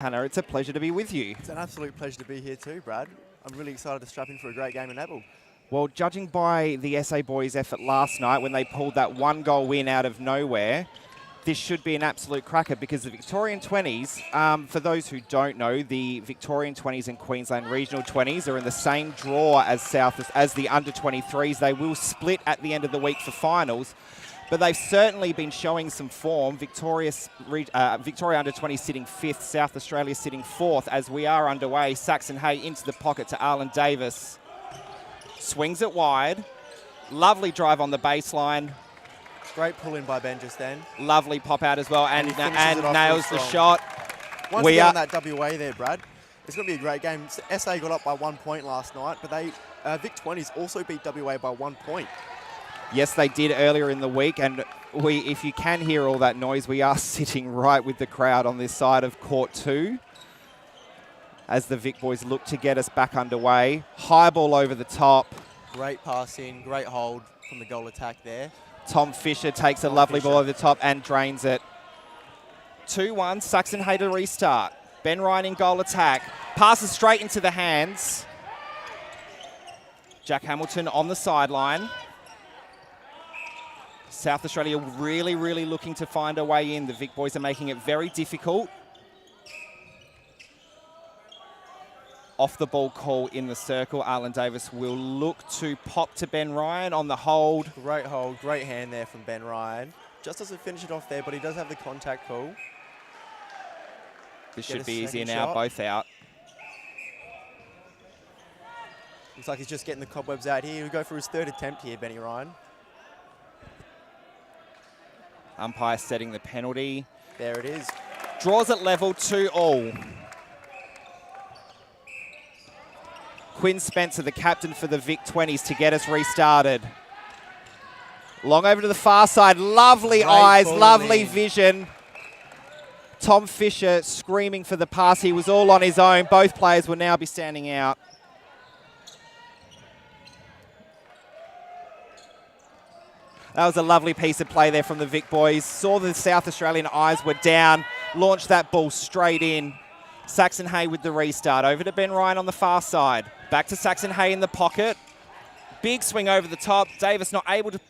Hannah, it's a pleasure to be with you. It's an absolute pleasure to be here too, Brad. I'm really excited to strap in for a great game in Adelaide. Well, judging by the SA boys' effort last night when they pulled that one-goal win out of nowhere, this should be an absolute cracker because the Victorian 20s, for those who don't know, the Victorian 20s and Queensland Regional 20s are in the same draw as the under 23s. They will split at the end of the week for finals. But they've certainly been showing some form. Victoria under 20 sitting 5th, South Australia sitting 4th as we are underway. Saxon Hay into the pocket to Arlen Davis. Swings it wide. Lovely drive on the baseline. Great pull in by Ben just then. Lovely pop out as well and nails the strong. shot. Once again on that WA there, Brad. It's going to be a great game. SA got up by 1 point last night, but Vic 20s also beat WA by 1 point. Yes, they did earlier in the week, and if you can hear all that noise, we are sitting right with the crowd on this side of Court 2 as the Vic boys look to get us back underway. High ball over the top. Great pass in, great hold from the goal attack there. Tom Fisher takes a lovely ball over the top and drains it. 2-1, Saxon Hay to restart. Ben Ryan in goal attack. Passes straight into the hands. Jack Hamilton on the sideline. South Australia really, really looking to find a way in. The Vic boys are making it very difficult. Off the ball call in the circle. Arlen Davis will look to pop to Ben Ryan on the hold. Great hold, great hand there from Ben Ryan. Just doesn't finish it off there, but he does have the contact call. This should be easier now, both out. Looks like he's just getting the cobwebs out here. He'll go for his 3rd attempt here, Benny Ryan. Umpire setting the penalty. There it is. Draws it level 2-2. Quinn Spencer, the captain for the Vic 20s, to get us restarted. Long over to the far side. Lovely eyes, lovely vision. Tom Fisher screaming for the pass. He was all on his own. Both players will now be standing out. That was a lovely piece of play there from the Vic boys. Saw the South Australian eyes were down. Launched that ball straight in. Saxon Hay with the restart. Over to Ben Ryan on the far side. Back to Saxon Hay in the pocket. Big swing over the top. Davis not able to...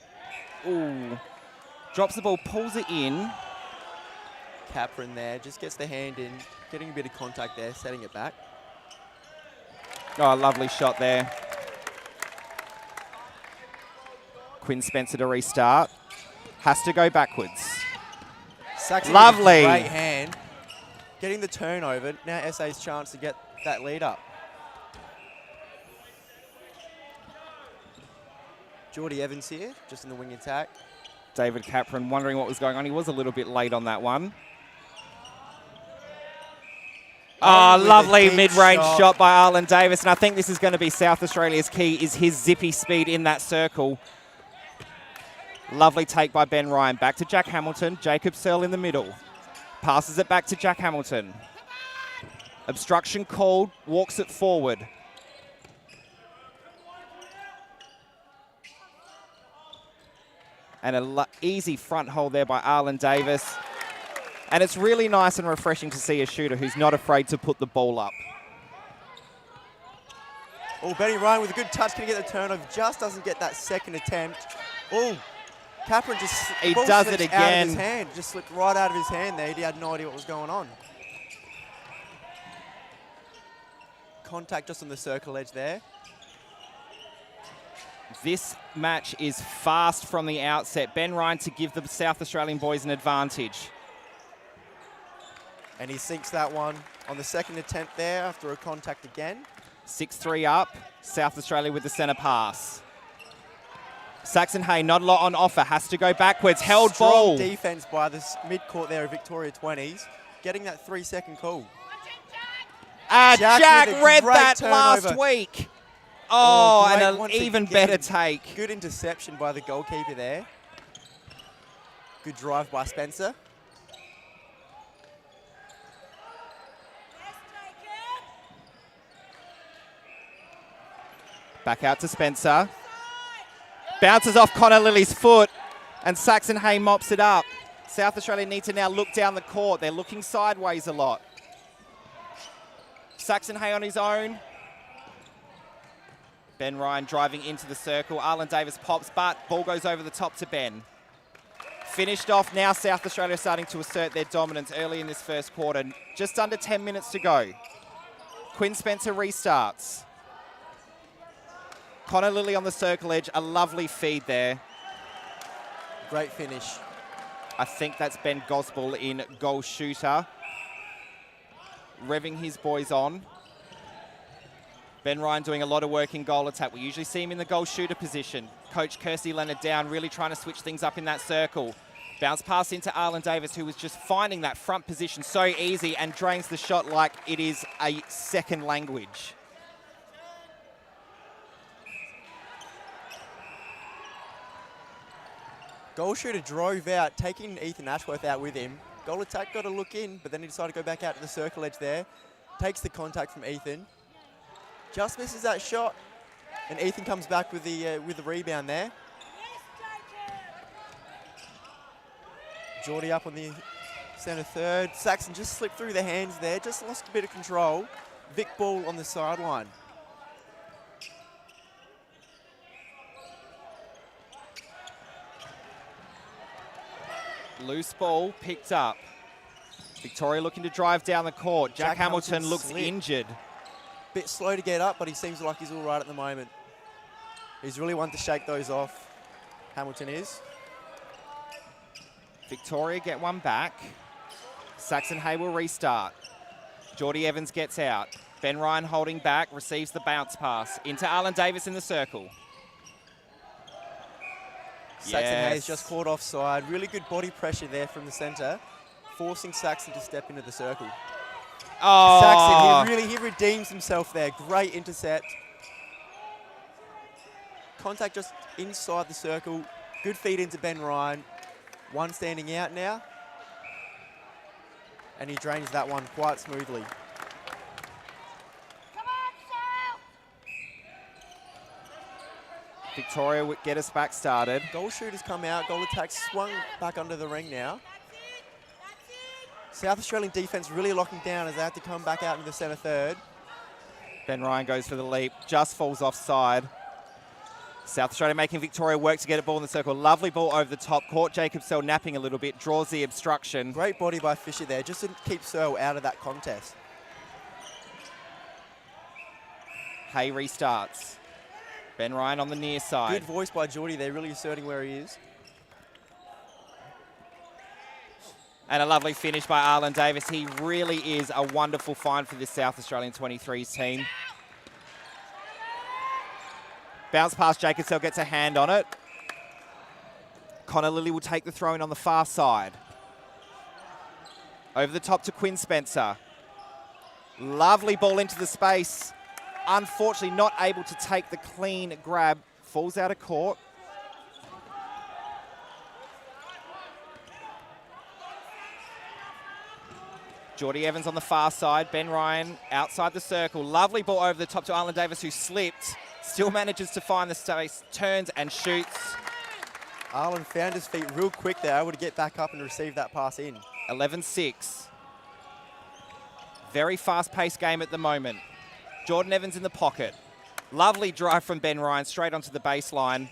Ooh. Drops the ball, pulls it in. Capron there, just gets the hand in. Getting a bit of contact there, setting it back. Oh, lovely shot there. Quinn Spencer to restart. Has to go backwards. Saxon lovely. Great hand. Getting the turnover. Now SA's chance to get that lead up. Geordie Evans here, just in the wing attack. David Capron wondering what was going on. He was a little bit late on that one. Oh, lovely mid-range shot by Arlen Davis. And I think this is going to be South Australia's key, is his zippy speed in that circle. Lovely take by Ben Ryan. Back to Jack Hamilton. Jacob Searle in the middle. Passes it back to Jack Hamilton. Obstruction called. Walks it forward. And an easy front hold there by Arlen Davis. And it's really nice and refreshing to see a shooter who's not afraid to put the ball up. Oh, Benny Ryan with a good touch. Can he get the turnover? Just doesn't get that 2nd attempt. Oh. Capron just does it again. Out of his hand. Just slipped right out of his hand there. He had no idea what was going on. Contact just on the circle edge there. This match is fast from the outset. Ben Ryan to give the South Australian boys an advantage. And he sinks that one on the 2nd attempt there after a contact again. 6-3 up. South Australia with the centre pass. Saxon Hay, not a lot on offer, has to go backwards. Held ball. Strong defence by the mid-court there of Victoria 20s. Getting that 3-second call. Jack read that turnover last week. Oh, and an even better take. Good interception by the goalkeeper there. Good drive by Spencer. Back out to Spencer. Bounces off Connor Lilly's foot, and Saxon Hay mops it up. South Australia need to now look down the court. They're looking sideways a lot. Saxon Hay on his own. Ben Ryan driving into the circle. Arlen Davis pops, but ball goes over the top to Ben. Finished off. Now South Australia starting to assert their dominance early in this first quarter. Just under 10 minutes to go. Quinn Spencer restarts. Connor Lilly on the circle edge. A lovely feed there. Great finish. I think that's Ben Gospel in goal shooter. Revving his boys on. Ben Ryan doing a lot of work in goal attack. We usually see him in the goal shooter position. Coach Kirsty Leonard down, really trying to switch things up in that circle. Bounce pass into Arlen Davis, who was just finding that front position so easy and drains the shot like it is a second language. Goal shooter drove out, taking Ethan Ashworth out with him. Goal attack got a look in, but then he decided to go back out to the circle edge there. Takes the contact from Ethan. Just misses that shot, and Ethan comes back with the rebound there. Geordie up on the centre third. Saxon just slipped through the hands there, just lost a bit of control. Vic ball on the sideline. Loose ball picked up. Victoria looking to drive down the court. Jack Hamilton looks slipped. injured. Bit slow to get up, but he seems like he's all right at the moment. He's really one to shake those off. Hamilton is. Victoria get one back. Saxon Hay will restart. Geordie Evans gets out. Ben Ryan holding back, receives the bounce pass. Into Arlen Davis in the circle. Saxon Hayes just caught offside. Really good body pressure there from the centre, forcing Saxon to step into the circle. Oh. Saxon, he redeems himself there. Great intercept. Contact just inside the circle. Good feed into Ben Ryan. One standing out now. And he drains that one quite smoothly. Victoria would get us back started. Goal shooters come out. Goal attack swung back under the ring now. South Australian defence really locking down as they have to come back out in the centre third. Ben Ryan goes for the leap, just falls offside. South Australia making Victoria work to get a ball in the circle. Lovely ball over the top. Caught Jacob Searle napping a little bit, draws the obstruction. Great body by Fisher there, just to keep Searle out of that contest. Hay restarts. Ben Ryan on the near side. Good voice by Geordie there, really asserting where he is. And a lovely finish by Arlen Davis. He really is a wonderful find for this South Australian 23's team. Bounce past Jacob Searle, gets a hand on it. Connor Lilly will take the throw in on the far side. Over the top to Quinn Spencer. Lovely ball into the space. Unfortunately not able to take the clean grab. Falls out of court. Geordie Evans on the far side. Ben Ryan outside the circle. Lovely ball over the top to Arlen Davis, who slipped. Still manages to find the space, turns and shoots. Arlen found his feet real quick there, able to get back up and receive that pass in. 11-6. Very fast-paced game at the moment. Jordan Evans in the pocket. Lovely drive from Ben Ryan straight onto the baseline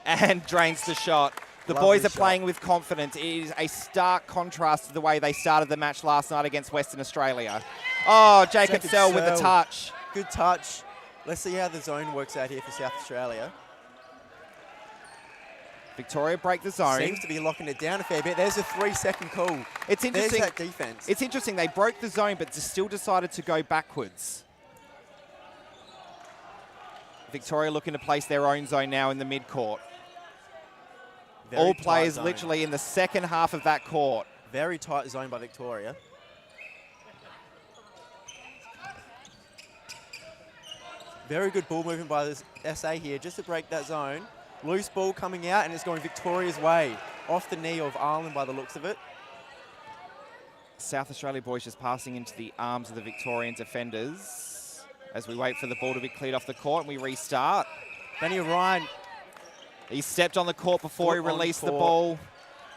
and drains the shot. The Lovely boys are shot. playing with confidence. It is a stark contrast to the way they started the match last night against Western Australia. Oh, Jacob Searle with the touch. Good touch. Let's see how the zone works out here for South Australia. Victoria break the zone. Seems to be locking it down a fair bit. There's a 3-second call. It's interesting. There's that defense. It's interesting. They broke the zone, but still decided to go backwards. Victoria looking to place their own zone now in the mid-court. All players literally in the second half of that court. Very tight zone by Victoria. Very good ball movement by this SA here just to break that zone. Loose ball coming out and it's going Victoria's way. Off the knee of Arlen by the looks of it. South Australia boys just passing into the arms of the Victorian defenders as we wait for the ball to be cleared off the court and we restart. Daniel Ryan. He stepped on the court before he released the ball.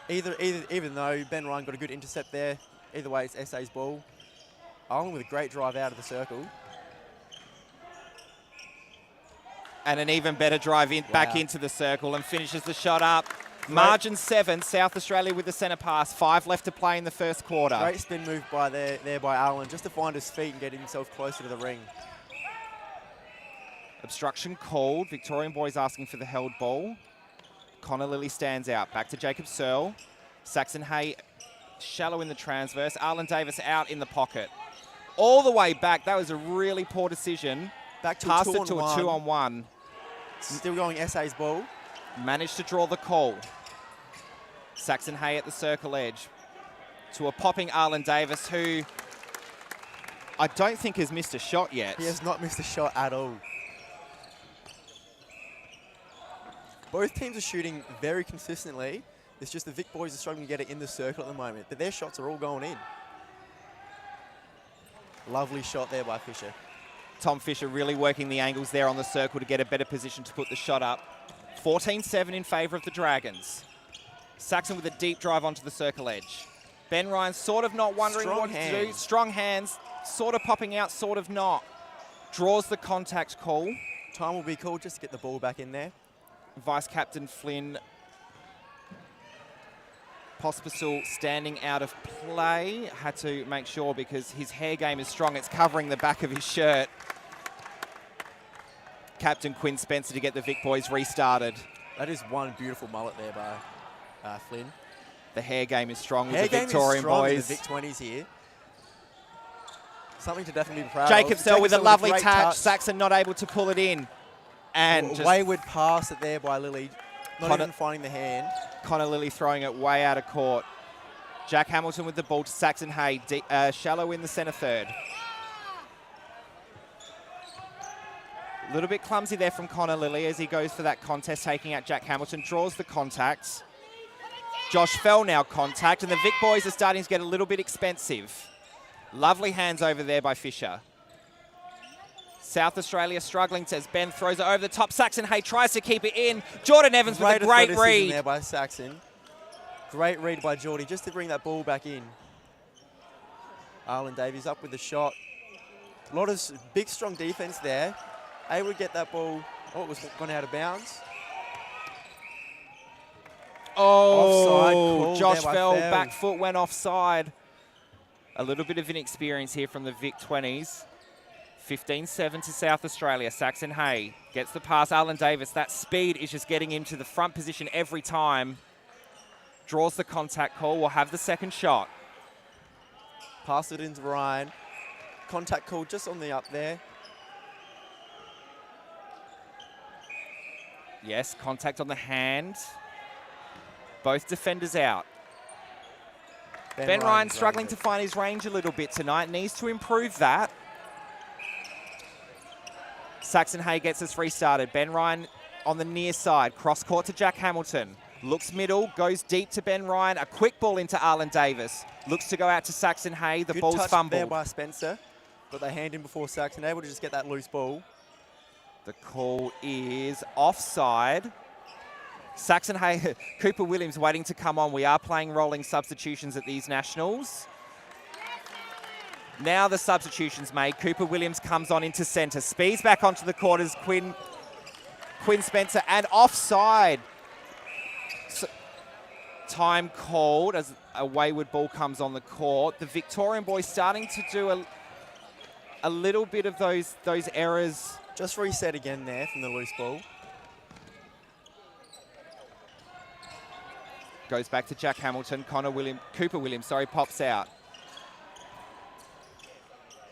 Even though Ben Ryan got a good intercept there, either way it's SA's ball. Arlen with a great drive out of the circle. And an even better drive in back into the circle and finishes the shot up. Margin 7, South Australia with the centre pass. 5 left to play in the first quarter. Great spin move by there by Allen, just to find his feet and get himself closer to the ring. Obstruction called. Victorian boys asking for the held ball. Connor Lilly stands out. Back to Jacob Searle. Saxon Hay shallow in the transverse. Arlen Davis out in the pocket. All the way back. That was a really poor decision. Back to Passed a 2-on-1. it to a 2-on-1. Still going SA's ball. Managed to draw the call. Saxon Hay at the circle edge. To a popping Arlen Davis, who I don't think has missed a shot yet. He has not missed a shot at all. Both teams are shooting very consistently. It's just the Vic boys are struggling to get it in the circle at the moment, but their shots are all going in. Lovely shot there by Fisher. Tom Fisher really working the angles there on the circle to get a better position to put the shot up. 14-7 in favour of the Dragons. Saxon with a deep drive onto the circle edge. Ben Ryan sort of not wondering what to do. Strong hands, sort of popping out, sort of not. Draws the contact call. Time will be called just to get the ball back in there. Vice-Captain Flynn Pospisil standing out of play. Had to make sure because his hair game is strong. It's covering the back of his shirt. Captain Quinn Spencer to get the Vic boys restarted. That is one beautiful mullet there by Flynn. The hair game is strong with the Victorian boys. The Vic 20's here. Something to definitely be proud of. Jacob Searle with a lovely touch. Saxon not able to pull it in. And wayward pass it there by Lilly. Not even finding the hand. Connor Lilly throwing it way out of court. Jack Hamilton with the ball to Saxon Hay. Shallow in the centre third. A little bit clumsy there from Connor Lilly as he goes for that contest, taking out Jack Hamilton. Draws the contact. Josh Fell now contact, and the Vic boys are starting to get a little bit expensive. Lovely hands over there by Fisher. South Australia struggling as Ben throws it over the top. Saxon Hay tries to keep it in. Jordan Evans with a great read. There by Saxon. Great read by Geordie just to bring that ball back in. Arlen Davies up with the shot. A lot of big, strong defense there. Able to get that ball. Oh, it was gone out of bounds. Oh, Josh Fell, back foot went offside. A little bit of inexperience here from the Vic 20's. 15-7 to South Australia. Saxon Hay gets the pass. Arlen Davis, that speed is just getting him to the front position every time. Draws the contact call. Will have the second shot. Pass it into Ryan. Contact call just on the up there. Yes, contact on the hand. Both defenders out. Ben Ryan struggling to find his range a little bit tonight. Needs to improve that. Saxon Hay gets us restarted. Ben Ryan on the near side. Cross court to Jack Hamilton. Looks middle, goes deep to Ben Ryan. A quick ball into Arlen Davis. Looks to go out to Saxon Hay. The ball's fumbled. Good touch there by Spencer. Got the hand in before Saxon. Able to just get that loose ball. The call is offside. Saxon Hay, Cooper Williams waiting to come on. We are playing rolling substitutions at these nationals. Now the substitution's made. Cooper Williams comes on into centre. Speeds back onto the court as Quinn Spencer, and offside. Time called as a wayward ball comes on the court. The Victorian boys starting to do a little bit of those errors. Just reset again there from the loose ball. Goes back to Jack Hamilton. Cooper Williams, pops out.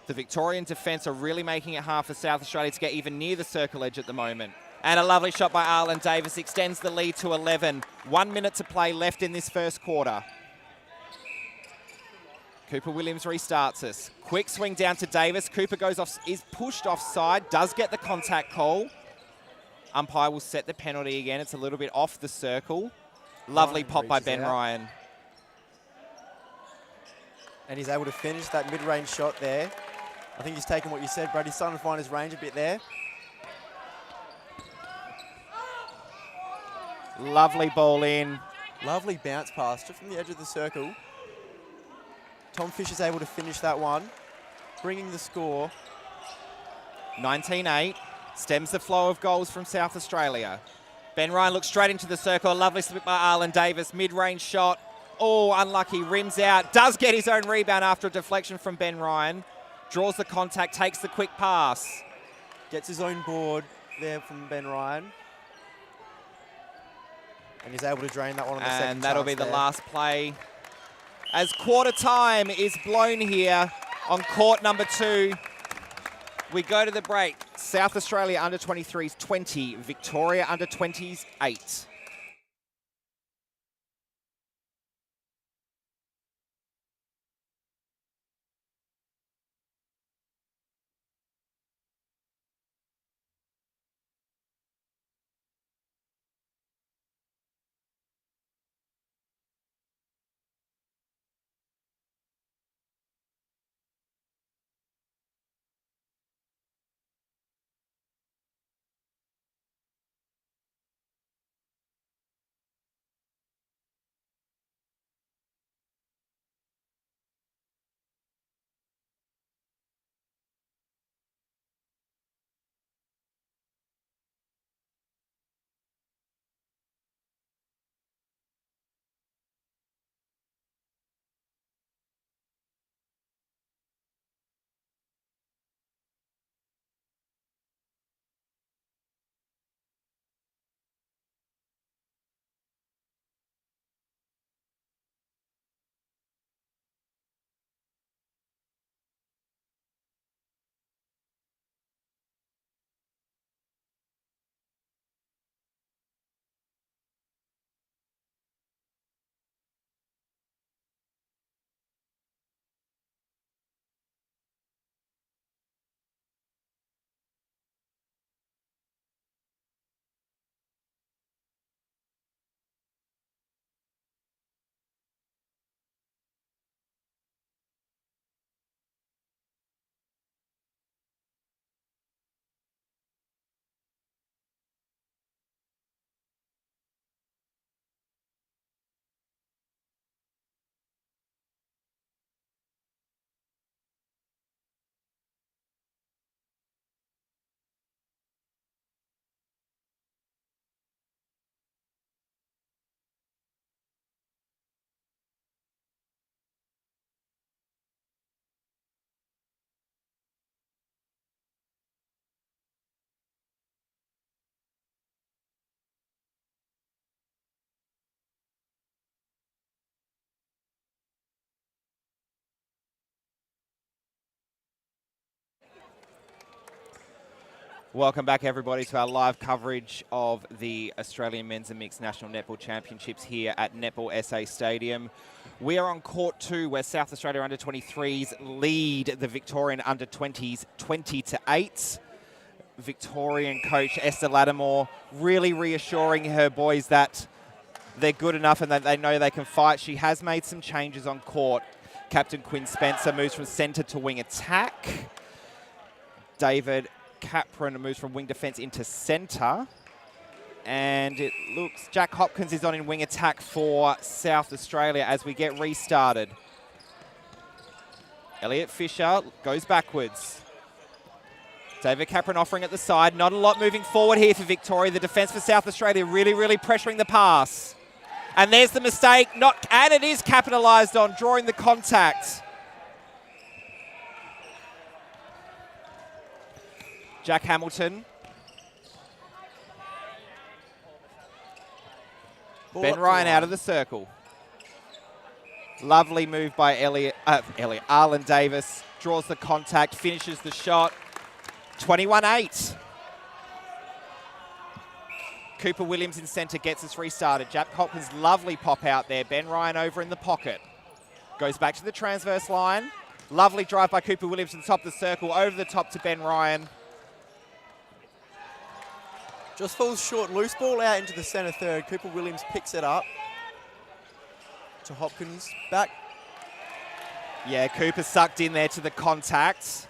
The Victorian defence are really making it hard for South Australia to get even near the circle edge at the moment. And a lovely shot by Arlen Davis extends the lead to 11. 1 minute to play left in this first quarter. Cooper Williams restarts us. Quick swing down to Davis. Cooper goes off, is pushed offside, does get the contact call. Umpire will set the penalty again. It's a little bit off the circle. Lovely pop by Ben Ryan. And he's able to finish that mid-range shot there. I think he's taken what you said, Brad. He's starting to find his range a bit there. Lovely ball in. Lovely bounce pass just from the edge of the circle. Tom Fisher's able to finish that one, bringing the score. 19-8. Stems the flow of goals from South Australia. Ben Ryan looks straight into the circle. A lovely slip by Arlen Davis. Mid-range shot. Oh, unlucky. Rims out. Does get his own rebound after a deflection from Ben Ryan. Draws the contact, takes the quick pass. Gets his own board there from Ben Ryan. And he's able to drain that one on the second. And that'll be the there. last play. As quarter time is blown here on court number 2. We go to the break. South Australia under 23s 20, Victoria under 20s 8. Welcome back, everybody, to our live coverage of the Australian Men's and Mixed National Netball Championships here at Netball SA Stadium. We are on court 2, where South Australia under 23s lead the Victorian under 20s 20-8. Victorian coach Esther Lattimore really reassuring her boys that they're good enough and that they know they can fight. She has made some changes on court. Captain Quinn Spencer moves from centre to wing attack. David Capron moves from wing defence into centre. And it looks Jack Hopkins is on in wing attack for South Australia as we get restarted. Elliot Fisher goes backwards. David Capron offering at the side. Not a lot moving forward here for Victoria. The defence for South Australia really pressuring the pass. And there's the mistake. And it is capitalised on, drawing the contact. Jack Hamilton. Ben Ryan out of the circle. Lovely move by Arlen Davis. Draws the contact, finishes the shot. 21-8. Cooper Williams in centre gets us restarted. Jack Hopkins, lovely pop out there. Ben Ryan over in the pocket. Goes back to the transverse line. Lovely drive by Cooper Williams to the top of the circle. Over the top to Ben Ryan. Just falls short. Loose ball out into the centre third. Cooper Williams picks it up to Hopkins. Back. Yeah, Cooper sucked in there to the contact.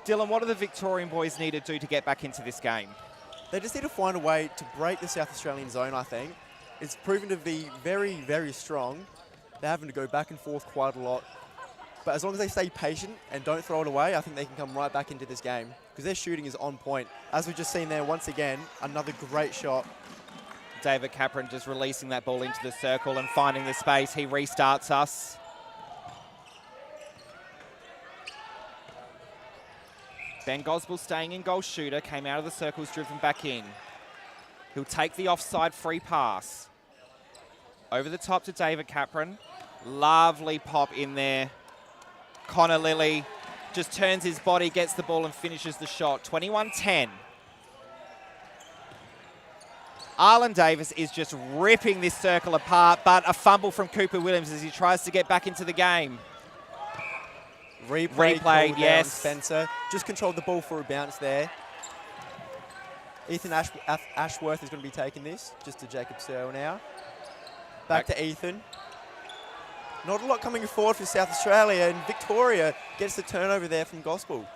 Dylan, what do the Victorian boys need to do to get back into this game? They just need to find a way to break the South Australian zone, I think. It's proven to be very strong. They're having to go back and forth quite a lot. But as long as they stay patient and don't throw it away, I think they can come right back into this game because their shooting is on point. As we've just seen there, once again, another great shot. David Capron just releasing that ball into the circle and finding the space. He restarts us. Ben Gosbell staying in goal, shooter, came out of the circles, driven back in. He'll take the offside free pass. Over the top to David Capron. Lovely pop in there. Connor Lilly just turns his body, gets the ball and finishes the shot. 21-10. Arlen Davis is just ripping this circle apart, but a fumble from Cooper Williams as he tries to get back into the game. Replay, yes. Spencer just controlled the ball for a bounce there. Ethan Ashworth is going to be taking this, just to Jacob Searle now. Back to Ethan. Not a lot coming forward for South Australia, and Victoria gets the turnover there from Gospel.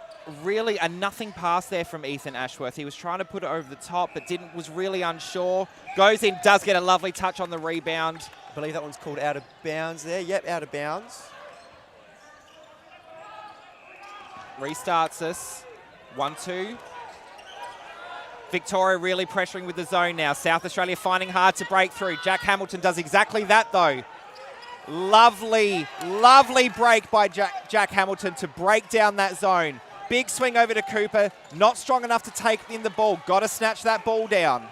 Really a nothing pass there from Ethan Ashworth. He was trying to put it over the top, but was really unsure. Goes in, does get a lovely touch on the rebound. I believe that one's called out of bounds there. Yep, out of bounds. Restarts us. 1-2. Victoria really pressuring with the zone now. South Australia finding hard to break through. Jack Hamilton does exactly that though. Lovely, lovely break by Jack Hamilton to break down that zone. Big swing over to Cooper. Not strong enough to take in the ball. Got to snatch that ball down.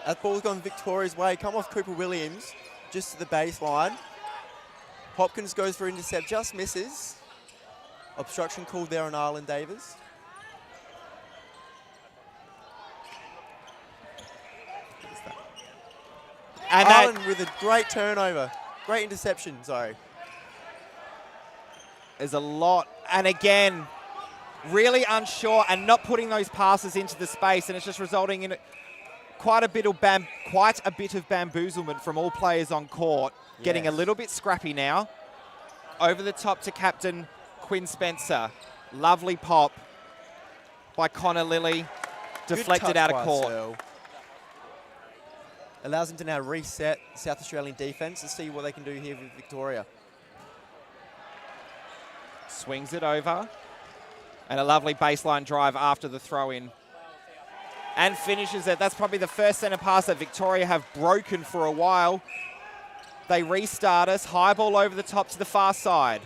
That ball's gone Victoria's way. Come off Cooper Williams, just to the baseline. Hopkins goes for intercept, just misses. Obstruction called there on Arlen Davis. And Arlen with a great turnover. Great interception, sorry. There's a lot. And again, really unsure and not putting those passes into the space. And it's just resulting in quite a bit of bamboozlement from all players on court. Yes. Getting a little bit scrappy now. Over the top to captain Quinn Spencer. Lovely pop by Connor Lilly. Deflected out of court. Searle. Allows them to now reset South Australian defence and see what they can do here with Victoria. Swings it over. And a lovely baseline drive after the throw-in. And finishes it. That's probably the first centre pass that Victoria have broken for a while. They restart us. High ball over the top to the far side.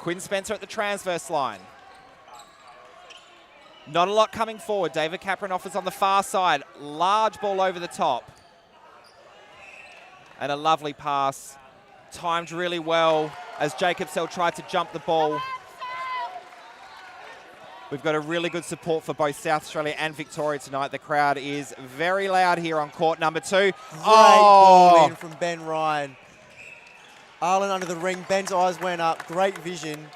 Quinn Spencer at the transverse line. Not a lot coming forward. David Capron offers on the far side. Large ball over the top. And a lovely pass. Timed really well as Jacob Searle tried to jump the ball. We've got a really good support for both South Australia and Victoria tonight. The crowd is very loud here on court number 2. Great ball in from Ben Ryan. Arlen under the ring. Ben's eyes went up. Great vision.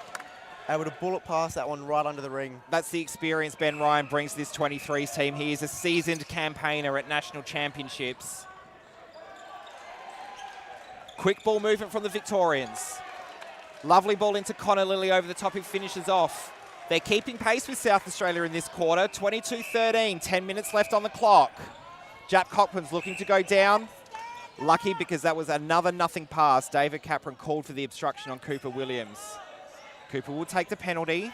Able to bullet past that one right under the ring. That's the experience Ben Ryan brings to this 23's team. He is a seasoned campaigner at National Championships. Quick ball movement from the Victorians. Lovely ball into Connor Lilly over the top, who finishes off. They're keeping pace with South Australia in this quarter. 22-13, 10 minutes left on the clock. Jap Cochran's looking to go down. Lucky because that was another nothing pass. David Capron called for the obstruction on Cooper Williams. Cooper will take the penalty.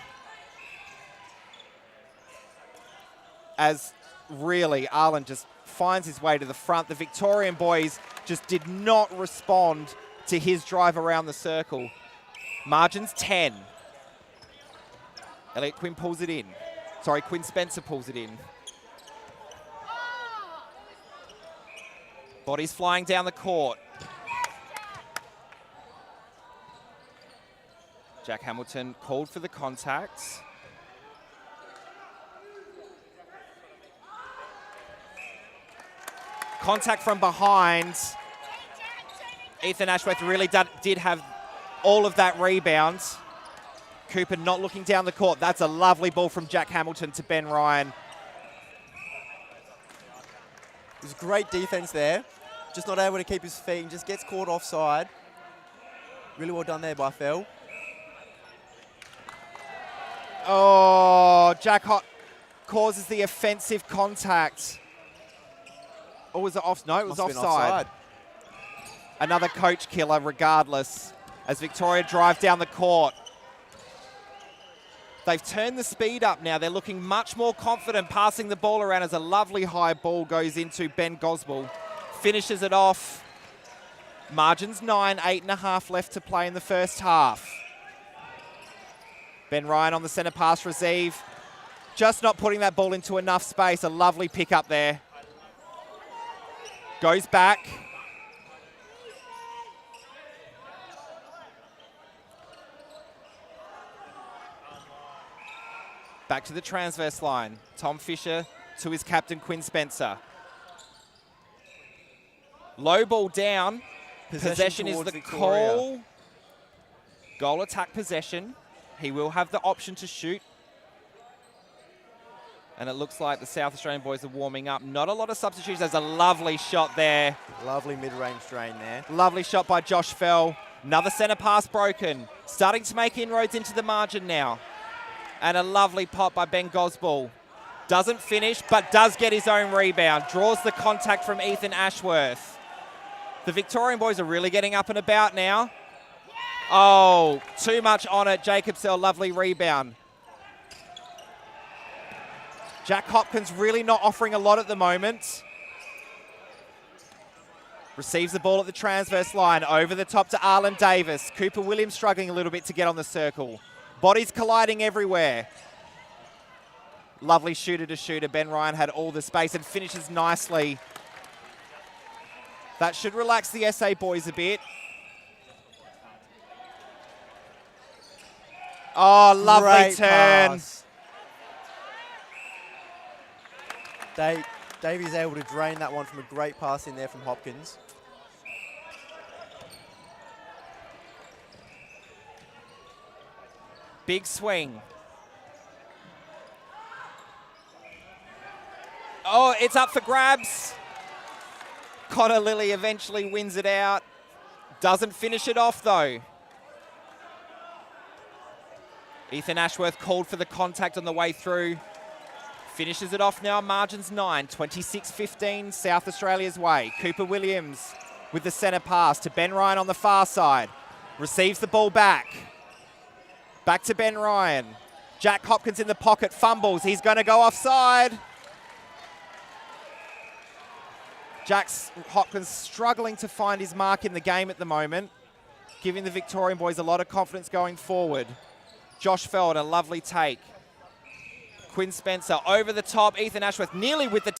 As really Arlen just finds his way to the front. The Victorian boys just did not respond to his drive around the circle. Margins 10. Elliot Quinn pulls it in. Sorry, Quinn Spencer pulls it in. Bodies flying down the court. Jack Hamilton called for the contact. Contact from behind. Ethan Ashworth really did have all of that rebound. Cooper not looking down the court. That's a lovely ball from Jack Hamilton to Ben Ryan. It was great defense there. Just not able to keep his feet and just gets caught offside. Really well done there by Phil. Oh, Jack causes the offensive contact. Or was it off? No, it was offside. Another coach killer regardless. as Victoria drive down the court. They've turned the speed up now. They're looking much more confident passing the ball around as a lovely high ball goes into Ben Gosbell. Finishes it off. Margins 9, 8.5 left to play in the first half. Ben Ryan on the centre pass receive. Just not putting that ball into enough space. A lovely pick up there. Goes back. Back to the transverse line. Tom Fisher to his captain, Quinn Spencer. Low ball down. Possession is the call. Goal attack possession. He will have the option to shoot. And it looks like the South Australian boys are warming up. Not a lot of substitutions. There's a lovely shot there. Lovely mid-range drain there. Lovely shot by Josh Fell. Another centre pass broken. Starting to make inroads into the margin now. And a lovely pop by Ben Gosbell. Doesn't finish, but does get his own rebound. Draws the contact from Ethan Ashworth. The Victorian boys are really getting up and about now. Oh, too much on it. Jacob Sell, lovely rebound. Jack Hopkins really not offering a lot at the moment. Receives the ball at the transverse line. Over the top to Arlen Davis. Cooper Williams struggling a little bit to get on the circle. Bodies colliding everywhere. Lovely shooter to shooter. Ben Ryan had all the space and finishes nicely. That should relax the SA boys a bit. Oh, lovely Great turn. pass. Davey's able to drain that one from a great pass in there from Hopkins. Big swing. Oh, it's up for grabs. Connor Lilly eventually wins it out. Doesn't finish it off though. Ethan Ashworth called for the contact on the way through. Finishes it off now, margins 9, 26-15, South Australia's way. Cooper Williams with the centre pass to Ben Ryan on the far side. Receives the ball back. Back to Ben Ryan. Jack Hopkins in the pocket, fumbles. He's going to go offside. Jack Hopkins struggling to find his mark in the game at the moment, giving the Victorian boys a lot of confidence going forward. Josh Feld, a lovely take. Quinn Spencer over the top. Ethan Ashworth nearly with the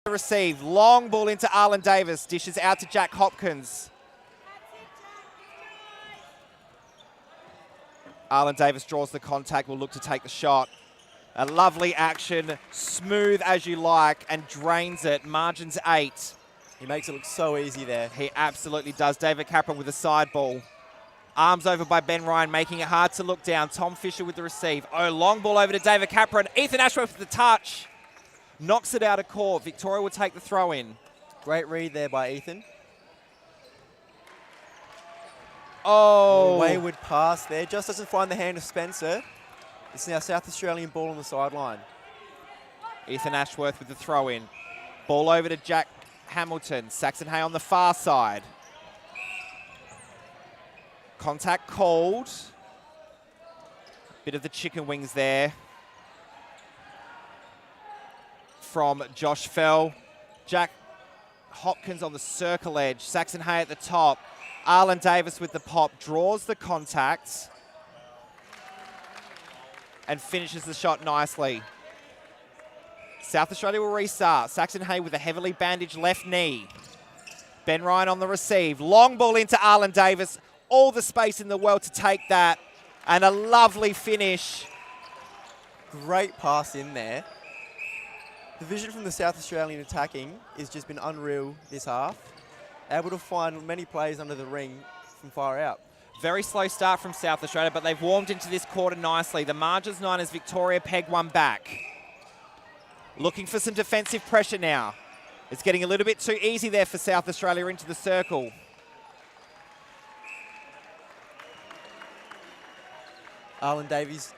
Receive. Long ball into Arlen Davis. Dishes out to Jack Hopkins. Arlen Davis draws the contact, will look to take the shot. A lovely action, smooth as you like, and drains it. Margins 8. He makes it look so easy there. He absolutely does. David Capron with a side ball. Arms over by Ben Ryan, making it hard to look down. Tom Fisher with the receive. Oh, long ball over to David Capron. Ethan Ashworth with the touch. Knocks it out of court. Victoria will take the throw in. Great read there by Ethan. Oh. Wayward pass there. Just doesn't find the hand of Spencer. It's now South Australian ball on the sideline. Ethan Ashworth with the throw in. Ball over to Jack Hamilton. Saxon Hay on the far side. Contact called. Bit of the chicken wings there from Josh Fell. Jack Hopkins on the circle edge. Saxon Hay at the top. Arlen Davis with the pop, draws the contact and finishes the shot nicely. South Australia will restart. Saxon Hay with a heavily bandaged left knee. Ben Ryan on the receive. Long ball into Arlen Davis. All the space in the world to take that. And a lovely finish. Great pass in there. The vision from the South Australian attacking has just been unreal this half. Able to find many players under the ring from far out. Very slow start from South Australia, but they've warmed into this quarter nicely. The margins 9 as Victoria peg one back. Looking for some defensive pressure now. It's getting a little bit too easy there for South Australia into the circle. Arlen Davies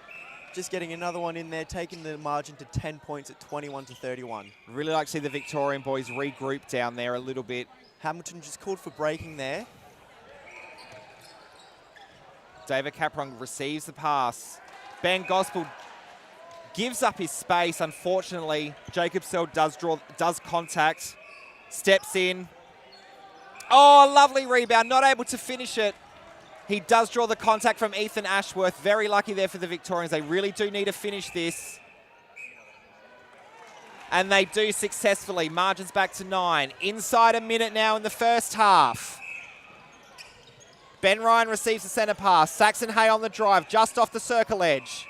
just getting another one in there, taking the margin to 10 points at 21-31. Really like to see the Victorian boys regroup down there a little bit. Hamilton just called for breaking there. David Capron receives the pass. Ben Gospel gives up his space. Unfortunately, Jacob Sell does contact, steps in. Oh, lovely rebound, not able to finish it. He does draw the contact from Ethan Ashworth. Very lucky there for the Victorians. They really do need to finish this. And they do successfully. Margins back to 9. Inside a minute now in the first half. Ben Ryan receives the centre pass. Saxon Hay on the drive, just off the circle edge.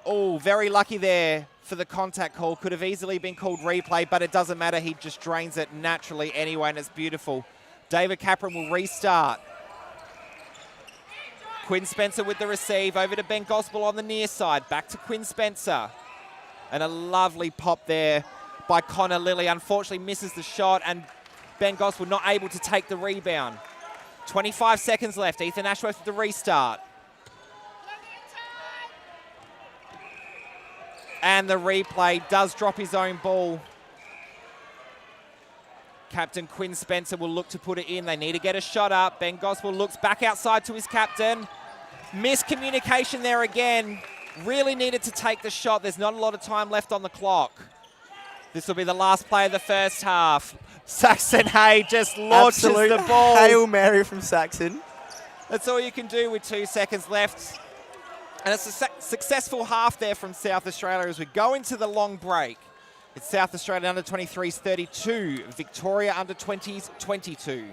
Oh, very lucky there for the contact call. Could have easily been called replay, but it doesn't matter. He just drains it naturally anyway, and it's beautiful. David Capron will restart. Quinn Spencer with the receive. Over to Ben Gospel on the near side. Back to Quinn Spencer. And a lovely pop there by Connor Lilly. Unfortunately misses the shot, and Ben Gospel not able to take the rebound. 25 seconds left. Ethan Ashworth with the restart. And the replay does drop his own ball. Captain Quinn Spencer will look to put it in. They need to get a shot up. Ben Gospel looks back outside to his captain. Miscommunication there again. Really needed to take the shot. There's not a lot of time left on the clock. This will be the last play of the first half. Saxon Hay just launches the ball. Hail Mary from Saxon. That's all you can do with 2 seconds left. And it's a successful half there from South Australia as we go into the long break. It's South Australia under 23's 32, Victoria under 20's 22.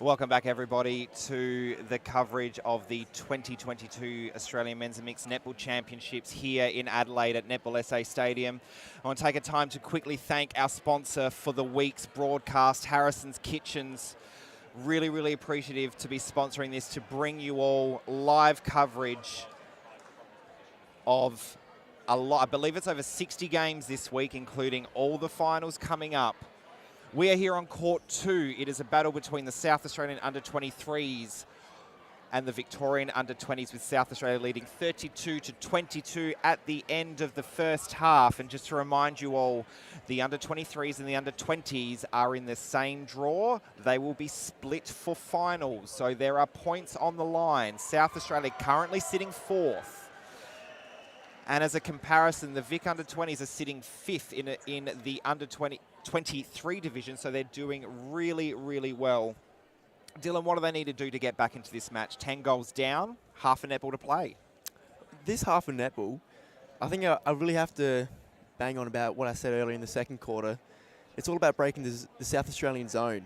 Welcome back, everybody, to the coverage of the 2022 Australian Men's and Mixed Netball Championships here in Adelaide at Netball SA Stadium. I want to take a time to quickly thank our sponsor for the week's broadcast, Harrison's Kitchens. Really, really appreciative to be sponsoring this, to bring you all live coverage of a lot. I believe it's over 60 games this week, including all the finals coming up. We are here on Court 2. It is a battle between the South Australian under-23s and the Victorian under-20s, with South Australia leading 32-22 at the end of the first half. And just to remind you all, the under-23s and the under-20s are in the same draw. They will be split for finals, so there are points on the line. South Australia currently sitting 4th. And as a comparison, the Vic under-20s are sitting 5th in the under-23 division, so they're doing really, really well. Dylan, what do they need to do to get back into this match? 10 goals down, half a netball to play. This half a netball, I think I really have to bang on about what I said earlier in the second quarter. It's all about breaking the South Australian zone.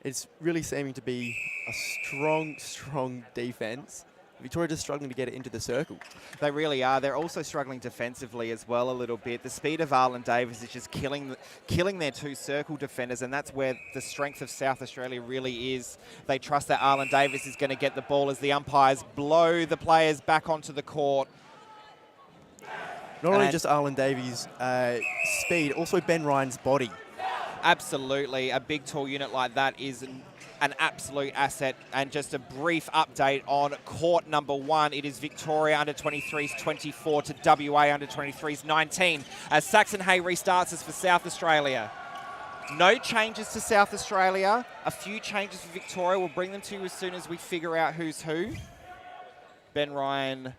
It's really seeming to be a strong, strong defence. Victoria just struggling to get it into the circle. They really are. They're also struggling defensively as well a little bit. The speed of Arlen Davis is just killing their two circle defenders, and that's where the strength of South Australia really is. They trust that Arlen Davis is going to get the ball as the umpires blow the players back onto the court. Not only just Arlen Davies' speed, also Ben Ryan's body. Absolutely. A big, tall unit like that is an absolute asset. And just a brief update on court number 1. It is Victoria under-23s 24 to WA under-23s 19 as Saxon Hay restarts us for South Australia. No changes to South Australia. A few changes for Victoria. We'll bring them to you as soon as we figure out who's who. Ben Ryan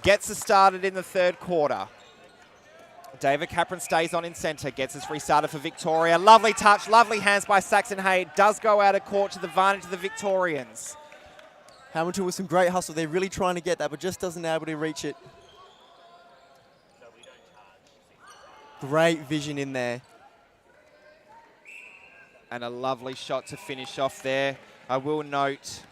gets us started in the third quarter. David Capron stays on in centre, gets us restarted for Victoria. Lovely touch, lovely hands by Saxon Hay. It does go out of court to the advantage of the Victorians. Hamilton with some great hustle. They're really trying to get that, but just doesn't able to reach it. Great vision in there. And a lovely shot to finish off there. I will note,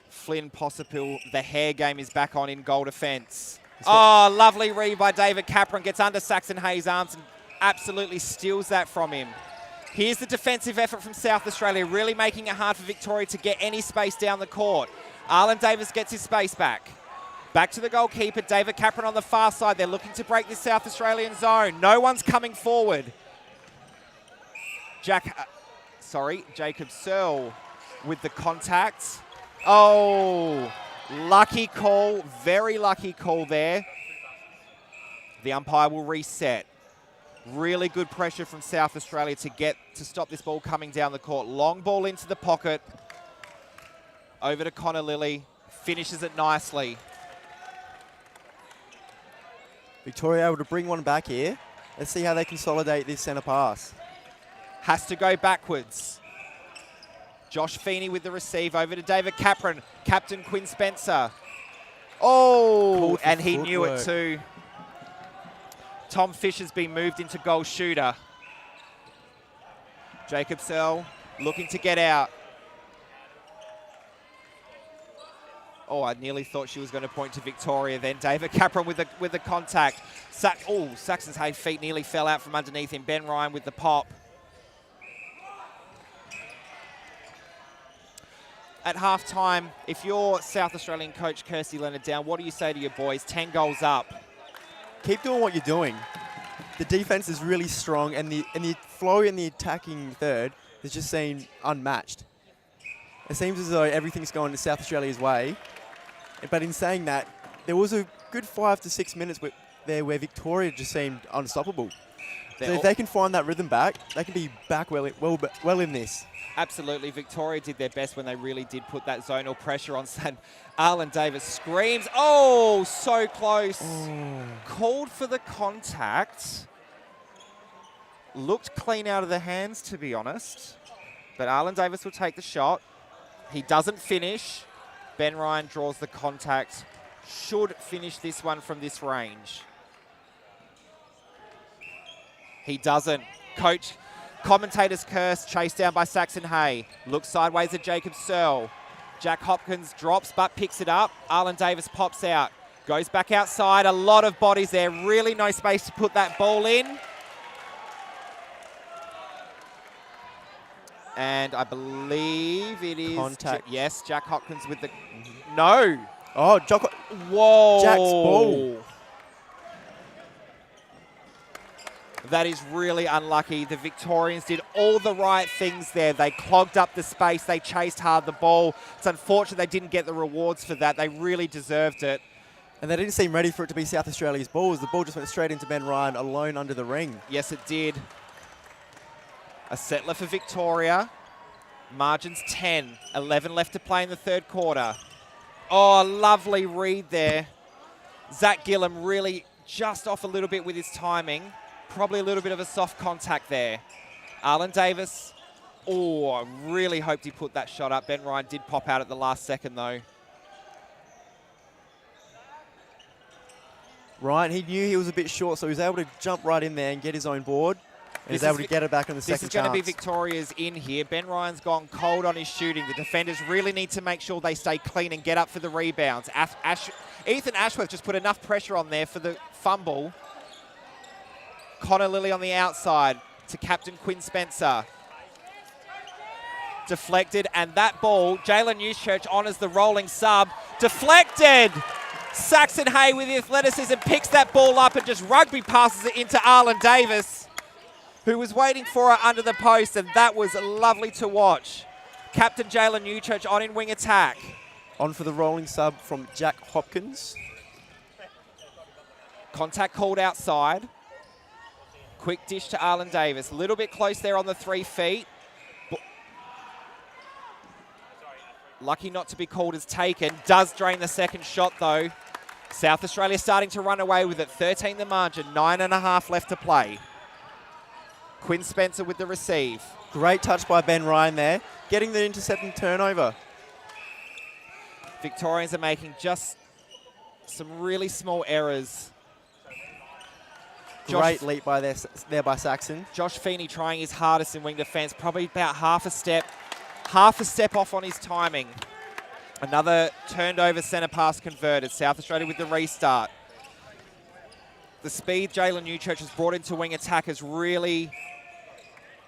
Flynn Possipil, the hair game is back on in goal defence. Oh, lovely read by David Capron. Gets under Saxon Hay's arms and absolutely steals that from him. Here's the defensive effort from South Australia, really making it hard for Victoria to get any space down the court. Arlen Davis gets his space back. Back to the goalkeeper, David Capron on the far side. They're looking to break this South Australian zone. No one's coming forward. Jacob Searle with the contact. Oh, lucky call, very lucky call there. The umpire will reset. Really good pressure from South Australia to stop this ball coming down the court. Long ball into the pocket. Over to Connor Lilly. Finishes it nicely. Victoria able to bring one back here. Let's see how they consolidate this centre pass. Has to go backwards. Josh Feeney with the receive over to David Capron. Captain Quinn Spencer. Oh, and he knew it too. Tom Fisher's been moved into goal shooter. Jacob Searle looking to get out. Oh, I nearly thought she was going to point to Victoria then. David Capron with the contact. Saxon's Hay feet nearly fell out from underneath him. Ben Ryan with the pop. At halftime, if you're South Australian coach Kirsty Leonard Down, what do you say to your boys? 10 goals up. Keep doing what you're doing. The defense is really strong, and the flow in the attacking third is just seemed unmatched. It seems as though everything's going to South Australia's way. But in saying that, there was a good 5 to 6 minutes there where Victoria just seemed unstoppable. So if they can find that rhythm back, they can be back well in this. Absolutely. Victoria did their best when they really did put that zonal pressure on. Arlen Davis screams. Oh, so close. Oh. Called for the contact. Looked clean out of the hands, to be honest. But Arlen Davis will take the shot. He doesn't finish. Ben Ryan draws the contact. Should finish this one from this range. He doesn't. Coach Commentator's curse, chased down by Saxon Hay. Looks sideways at Jacob Searle. Jack Hopkins drops but picks it up. Arlen Davis pops out. Goes back outside. A lot of bodies there. Really no space to put that ball in. And I believe it is... Contact. Yes, Jack Hopkins with the... No. Oh, Whoa. Jack's ball. That is really unlucky. The Victorians did all the right things there. They clogged up the space. They chased hard the ball. It's unfortunate they didn't get the rewards for that. They really deserved it. And they didn't seem ready for it to be South Australia's ball, as the ball just went straight into Ben Ryan alone under the ring. Yes, it did. A settler for Victoria. Margins 10. 11 left to play in the third quarter. Oh, lovely read there. Zach Gillum really just off a little bit with his timing. Probably a little bit of a soft contact there. Arlen Davis. Oh, I really hoped he put that shot up. Ben Ryan did pop out at the last second, though. Ryan, he knew he was a bit short, so he was able to jump right in there and get his own board. And he was able to get it back on the second chance. This is going to be Victoria's in here. Ben Ryan's gone cold on his shooting. The defenders really need to make sure they stay clean and get up for the rebounds. Ethan Ashworth just put enough pressure on there for the fumble. Connor Lilly on the outside to captain Quinn Spencer. Deflected, and that ball, Jalen Newschurch honours the rolling sub. Deflected! Saxon Hay with the athleticism picks that ball up and just rugby passes it into Arlen Davis, who was waiting for it under the post, and that was lovely to watch. Captain Jalen Newchurch on in wing attack. On for the rolling sub from Jack Hopkins. Contact called outside. Quick dish to Arlen Davis. A little bit close there on the 3 feet. Lucky not to be called as taken. Does drain the second shot, though. South Australia starting to run away with it. 13 the margin. 9.5 left to play. Quinn Spencer with the receive. Great touch by Ben Ryan there. Getting the intercept and turnover. Victorians are making just some really small errors. Great leap by there by Saxon. Josh Feeney trying his hardest in wing defence. Probably about half a step off on his timing. Another turned over centre pass converted. South Australia with the restart. The speed Jalen Newchurch has brought into wing attack has really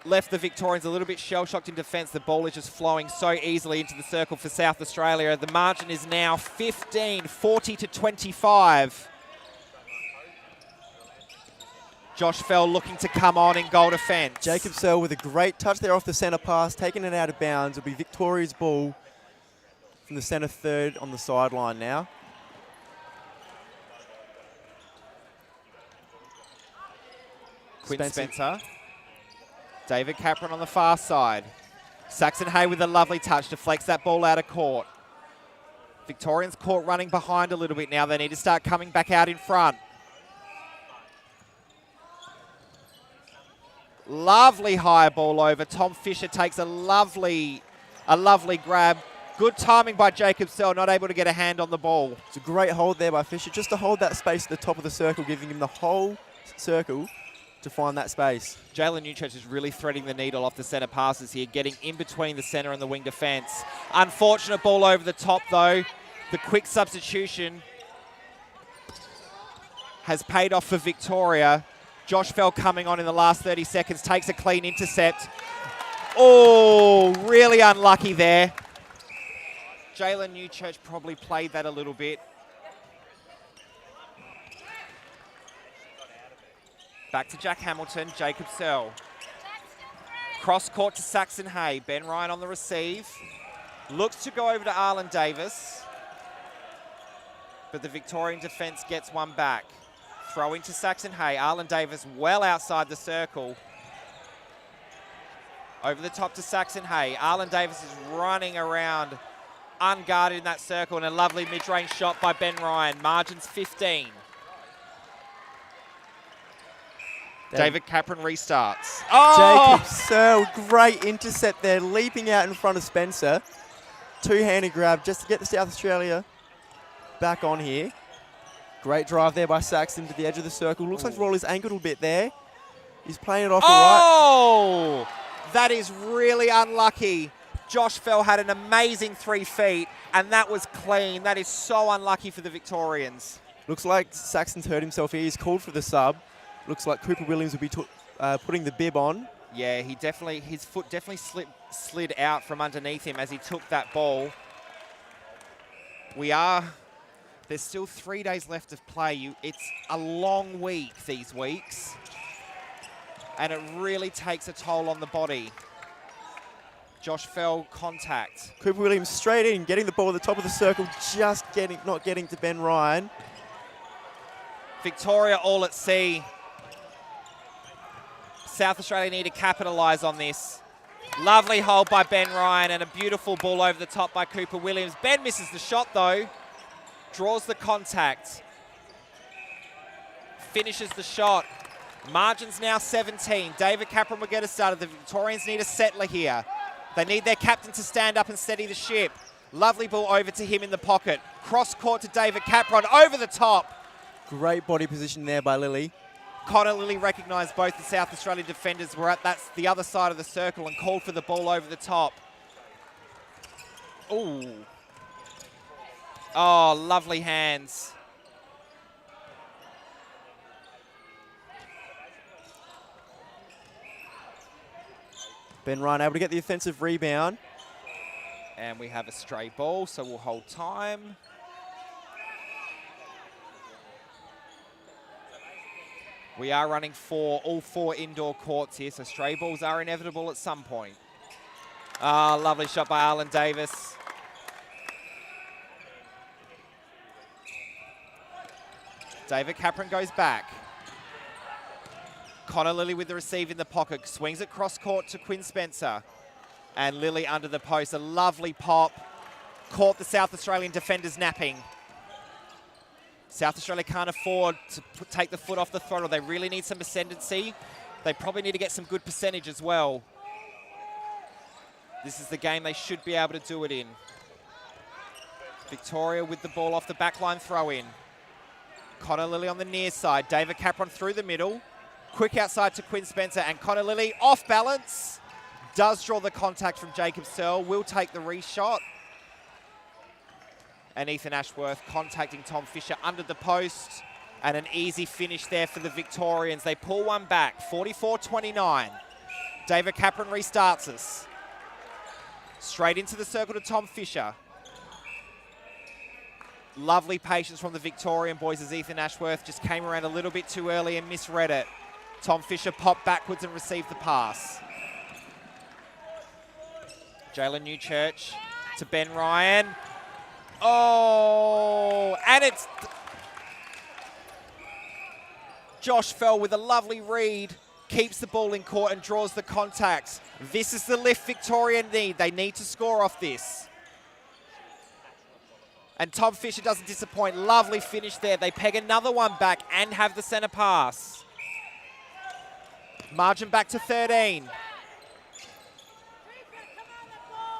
left the Victorians a little bit shell-shocked in defence. The ball is just flowing so easily into the circle for South Australia. The margin is now 15, 40 to 25. Josh Fell looking to come on in goal defence. Jacob Searle with a great touch there off the centre pass, taking it out of bounds. It'll be Victoria's ball from the centre third on the sideline now. Quinn Spencer. David Capron on the far side. Saxon Hay with a lovely touch, deflects that ball out of court. Victorians caught running behind a little bit now. They need to start coming back out in front. Lovely high ball over. Tom Fisher takes a lovely grab. Good timing by Jacob Searle, not able to get a hand on the ball. It's a great hold there by Fisher, just to hold that space at the top of the circle, giving him the whole circle to find that space. Jalen Newchurch is really threading the needle off the centre passes here, getting in between the centre and the wing defence. Unfortunate ball over the top, though. The quick substitution has paid off for Victoria. Josh Fell coming on in the last 30 seconds, takes a clean intercept. Oh, really unlucky there. Jalen Newchurch probably played that a little bit. Back to Jack Hamilton, Jacob Searle. Cross court to Saxon Hay. Ben Ryan on the receive. Looks to go over to Arlen Davis. But the Victorian defence gets one back. Throw into Saxon Hay. Arlen Davis well outside the circle. Over the top to Saxon Hay. Arlen Davis is running around unguarded in that circle, and a lovely mid-range shot by Ben Ryan. Margins 15. David Capron restarts. Oh! Jacob Searle, great intercept there, leaping out in front of Spencer. Two-handed grab just to get the South Australia back on here. Great drive there by Saxon to the edge of the circle. Looks like Rolly's angled a bit there. He's playing it off the right. Oh! That is really unlucky. Josh Fell had an amazing 3 feet, and that was clean. That is so unlucky for the Victorians. Looks like Saxon's hurt himself here. He's called for the sub. Looks like Cooper Williams will be putting the bib on. Yeah, his foot definitely slid out from underneath him as he took that ball. There's still 3 days left of play. It's a long week, these weeks. And it really takes a toll on the body. Josh Fell contact. Cooper Williams straight in, getting the ball at the top of the circle, just not getting to Ben Ryan. Victoria all at sea. South Australia need to capitalise on this. Lovely hold by Ben Ryan and a beautiful ball over the top by Cooper Williams. Ben misses the shot though. Draws the contact. Finishes the shot. Margin's now 17. David Capron will get us started. The Victorians need a settler here. They need their captain to stand up and steady the ship. Lovely ball over to him in the pocket. Cross court to David Capron over the top. Great body position there by Lilly. Connor Lilly recognised both the South Australian defenders were at the other side of the circle and called for the ball over the top. Ooh. Oh, lovely hands. Ben Ryan able to get the offensive rebound. And we have a stray ball, so we'll hold time. We are running all four indoor courts here, so stray balls are inevitable at some point. Ah, lovely shot by Arlen Davis. David Capron goes back. Connor Lilly with the receive in the pocket. Swings it cross court to Quinn Spencer. And Lilly under the post. A lovely pop. Caught the South Australian defenders napping. South Australia can't afford to take the foot off the throttle. They really need some ascendancy. They probably need to get some good percentage as well. This is the game they should be able to do it in. Victoria with the ball off the backline throw in. Connor Lilly on the near side. David Capron through the middle. Quick outside to Quinn Spencer, and Connor Lilly off balance. Does draw the contact from Jacob Searle. Will take the reshot. And Ethan Ashworth contacting Tom Fisher under the post. And an easy finish there for the Victorians. They pull one back, 44-29. David Capron restarts us. Straight into the circle to Tom Fisher. Lovely patience from the Victorian boys as Ethan Ashworth just came around a little bit too early and misread it. Tom Fisher popped backwards and received the pass. Jalen Newchurch to Ben Ryan. Oh, and it's Josh Fell with a lovely read, keeps the ball in court and draws the contact. This is the lift Victoria need. They need to score off this. And Tom Fisher doesn't disappoint. Lovely finish there. They peg another one back and have the centre pass. Margin back to 13.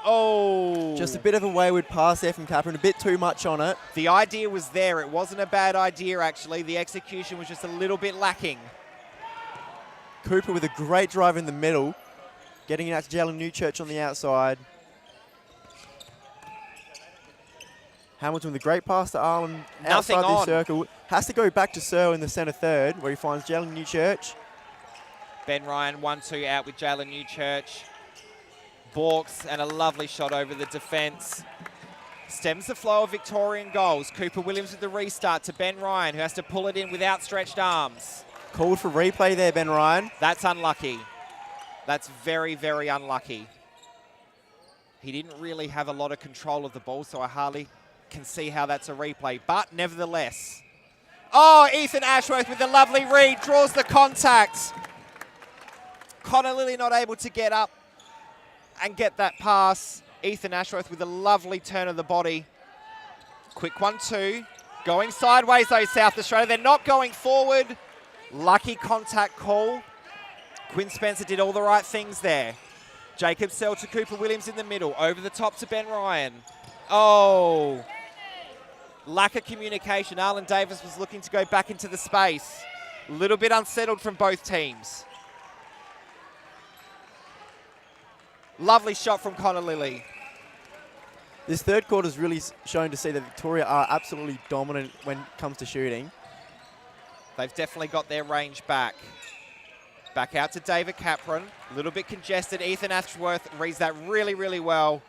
Oh. Just a bit of a wayward pass there from Capron, a bit too much on it. The idea was there. It wasn't a bad idea, actually. The execution was just a little bit lacking. Cooper with a great drive in the middle, getting it out to Jalen Newchurch on the outside. Hamilton with a great pass to Arlen outside the circle. Has to go back to Searle in the centre third, where he finds Jalen Newchurch. Ben Ryan 1-2 out with Jalen Newchurch. Balks and a lovely shot over the defence. Stems the flow of Victorian goals. Cooper Williams with the restart to Ben Ryan, who has to pull it in with outstretched arms. Called for replay there, Ben Ryan. That's unlucky. That's very, very unlucky. He didn't really have a lot of control of the ball, so I hardly can see how that's a replay. But nevertheless. Oh, Ethan Ashworth with a lovely read, draws the contact. Connor Lilly not able to get up and get that pass. Ethan Ashworth with a lovely turn of the body. Quick 1-2. Going sideways though, South Australia. They're not going forward. Lucky contact call. Quinn Spencer did all the right things there. Jacob Searle to Cooper Williams in the middle. Over the top to Ben Ryan. Oh. Lack of communication. Arlen Davis was looking to go back into the space. A little bit unsettled from both teams. Lovely shot from Connor Lilly. This third quarter is really shown to see that Victoria are absolutely dominant when it comes to shooting. They've definitely got their range back. Back out to David Capron. A little bit congested. Ethan Ashworth reads that really, really well.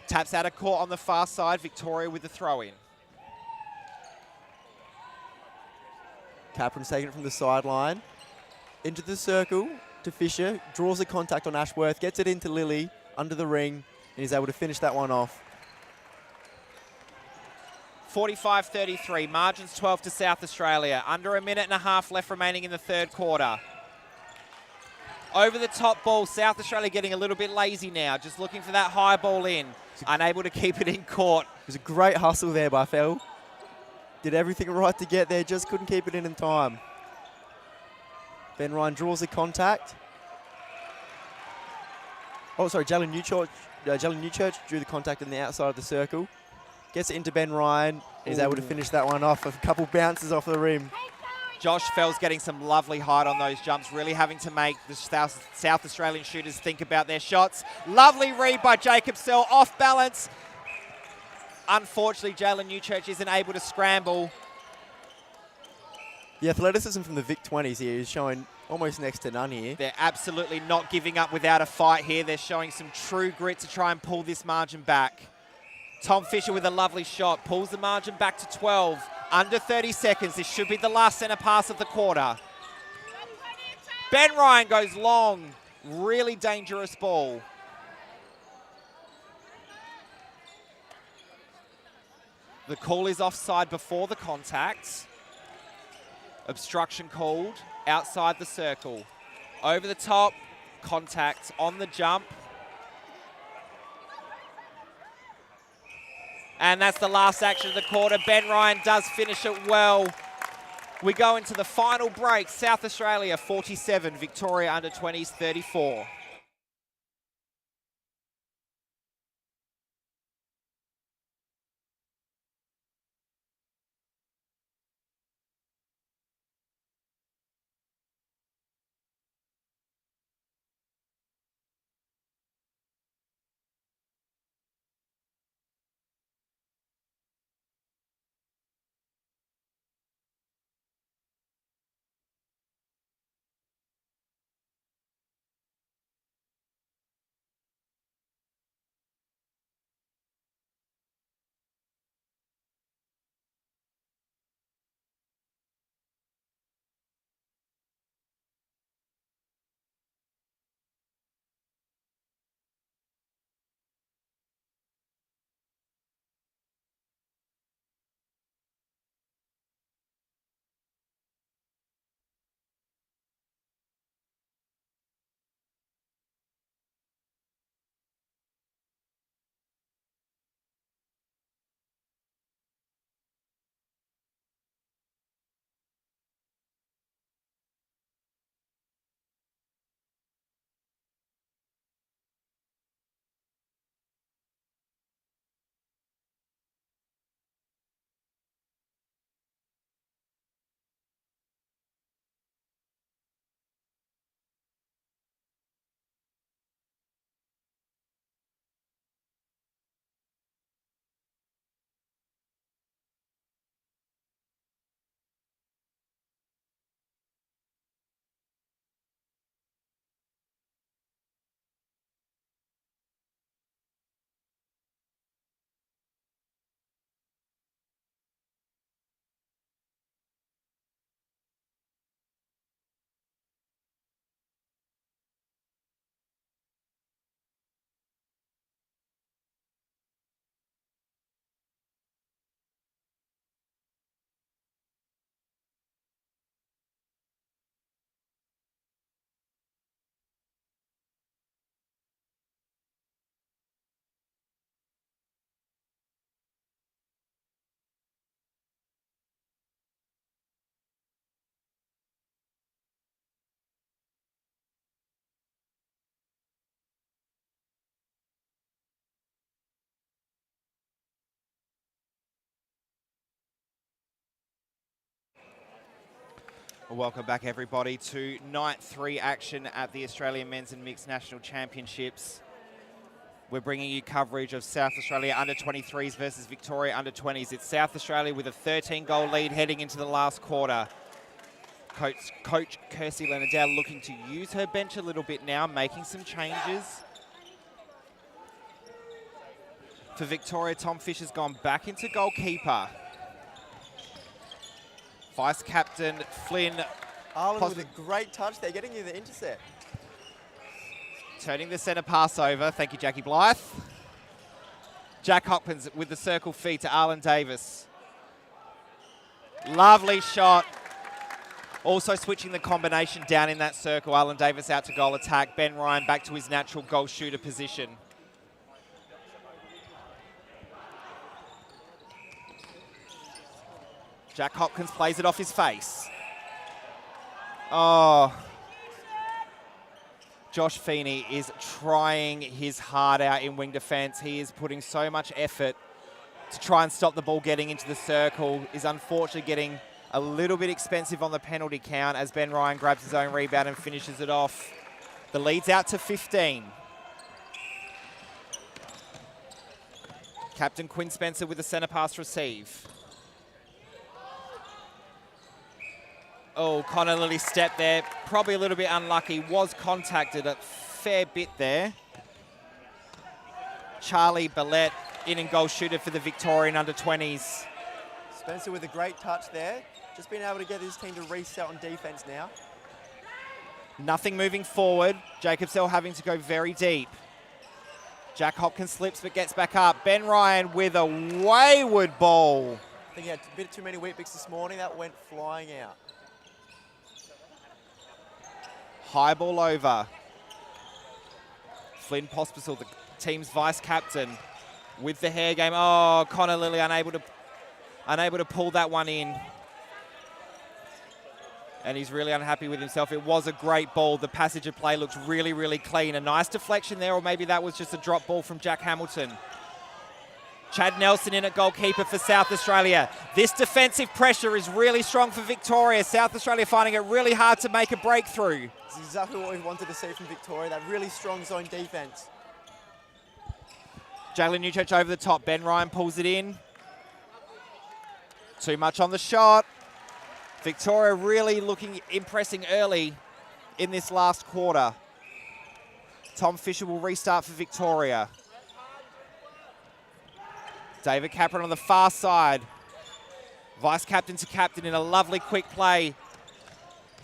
Taps out of court on the far side. Victoria with the throw-in. Capron's taking it from the sideline. Into the circle to Fisher. Draws the contact on Ashworth. Gets it into Lilly under the ring. And he's able to finish that one off. 45-33. Margins 12 to South Australia. Under a minute and a half left remaining in the third quarter. Over the top ball, South Australia getting a little bit lazy now, just looking for that high ball in, unable to keep it in court. It was a great hustle there by Fell. Did everything right to get there, just couldn't keep it in time. Ben Ryan draws the contact. Oh, sorry, Jalen Newchurch drew the contact on the outside of the circle. Gets it into Ben Ryan. He's able to finish that one off. A couple bounces off the rim. Josh Fell's getting some lovely height on those jumps, really having to make the South Australian shooters think about their shots. Lovely read by Jacob Sell, off balance. Unfortunately, Jalen Newchurch isn't able to scramble. The athleticism from the Vic 20s here is showing almost next to none here. They're absolutely not giving up without a fight here. They're showing some true grit to try and pull this margin back. Tom Fisher with a lovely shot, pulls the margin back to 12. Under 30 seconds. This should be the last centre pass of the quarter. Ben Ryan goes long. Really dangerous ball. The call is offside before the contact. Obstruction called outside the circle. Over the top, contact on the jump. And that's the last action of the quarter. Ben Ryan does finish it well. We go into the final break. South Australia 47, Victoria under 20s 34. Well, welcome back, everybody, to night 3 action at the Australian Men's and Mixed National Championships. We're bringing you coverage of South Australia under-23s versus Victoria under-20s. It's South Australia with a 13-goal lead heading into the last quarter. Coach Kirsty Leonardale looking to use her bench a little bit now, making some changes. For Victoria, Tom Fisher's gone back into goalkeeper. Vice-captain Flynn. Ireland with a great touch there, getting you the intercept. Turning the centre pass over. Thank you, Jackie Blythe. Jack Hopkins with the circle feed to Arlen Davis. Lovely shot. Also switching the combination down in that circle. Arlen Davis out to goal attack. Ben Ryan back to his natural goal shooter position. Jack Hopkins plays it off his face. Oh. Josh Feeney is trying his heart out in wing defence. He is putting so much effort to try and stop the ball getting into the circle. Is unfortunately getting a little bit expensive on the penalty count as Ben Ryan grabs his own rebound and finishes it off. The lead's out to 15. Captain Quinn Spencer with the centre pass receive. Oh, Connor Lilly stepped there. Probably a little bit unlucky. Was contacted a fair bit there. Charlie Ballette in and goal shooter for the Victorian under-20s. Spencer with a great touch there. Just being able to get his team to reset on defence now. Nothing moving forward. Jacobsell having to go very deep. Jack Hopkins slips but gets back up. Ben Ryan with a wayward ball. I think he had a bit too many wheat bix this morning. That went flying out. High ball over. Flynn Pospisil, the team's vice-captain, with the hair game. Oh, Connor Lilly unable to pull that one in. And he's really unhappy with himself. It was a great ball. The passage of play looks really, really clean. A nice deflection there, or maybe that was just a drop ball from Jack Hamilton. Chad Nelson in at goalkeeper for South Australia. This defensive pressure is really strong for Victoria. South Australia finding it really hard to make a breakthrough. It's exactly what we wanted to see from Victoria, that really strong zone defence. Jalen Newchurch over the top. Ben Ryan pulls it in. Too much on the shot. Victoria really impressing early in this last quarter. Tom Fisher will restart for Victoria. David Capron on the far side. Vice-captain to captain in a lovely quick play.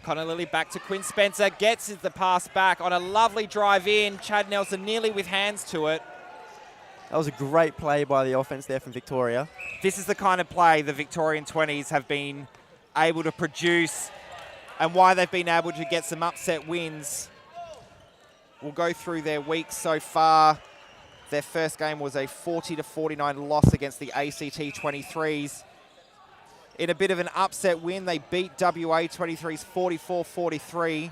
Connor Lilly back to Quinn Spencer. Gets the pass back on a lovely drive in. Chad Nelson nearly with hands to it. That was a great play by the offense there from Victoria. This is the kind of play the Victorian 20s have been able to produce and why they've been able to get some upset wins. We'll go through their week so far. Their first game was a 40-49 loss against the ACT 23's. In a bit of an upset win, they beat WA 23's 44-43.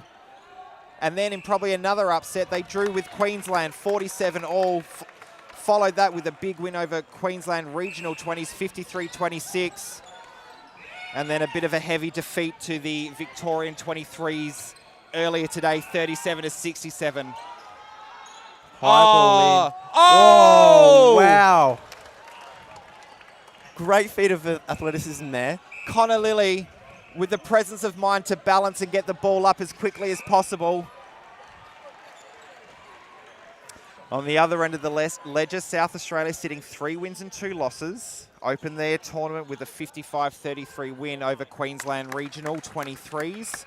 And then in probably another upset, they drew with Queensland 47-all. Followed that with a big win over Queensland Regional 20's 53-26. And then a bit of a heavy defeat to the Victorian 23's earlier today, 37-67. High ball in. Oh! Wow. Great feat of athleticism there. Connor Lilly with the presence of mind to balance and get the ball up as quickly as possible. On the other end of the ledger, South Australia sitting 3 wins and 2 losses. Open their tournament with a 55-33 win over Queensland Regional 23's.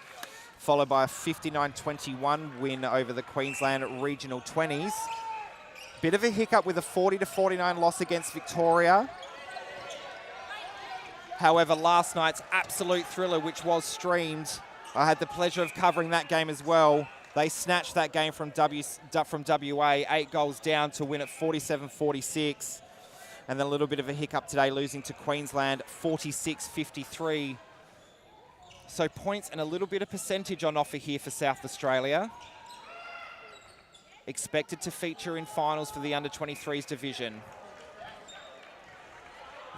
Followed by a 59-21 win over the Queensland Regional 20's. Bit of a hiccup with a 40-49 loss against Victoria. However, last night's absolute thriller, which was streamed, I had the pleasure of covering that game as well. They snatched that game from WA, 8 goals down to win at 47-46. And then a little bit of a hiccup today, losing to Queensland 46-53. So points and a little bit of percentage on offer here for South Australia. Expected to feature in finals for the under-23's division.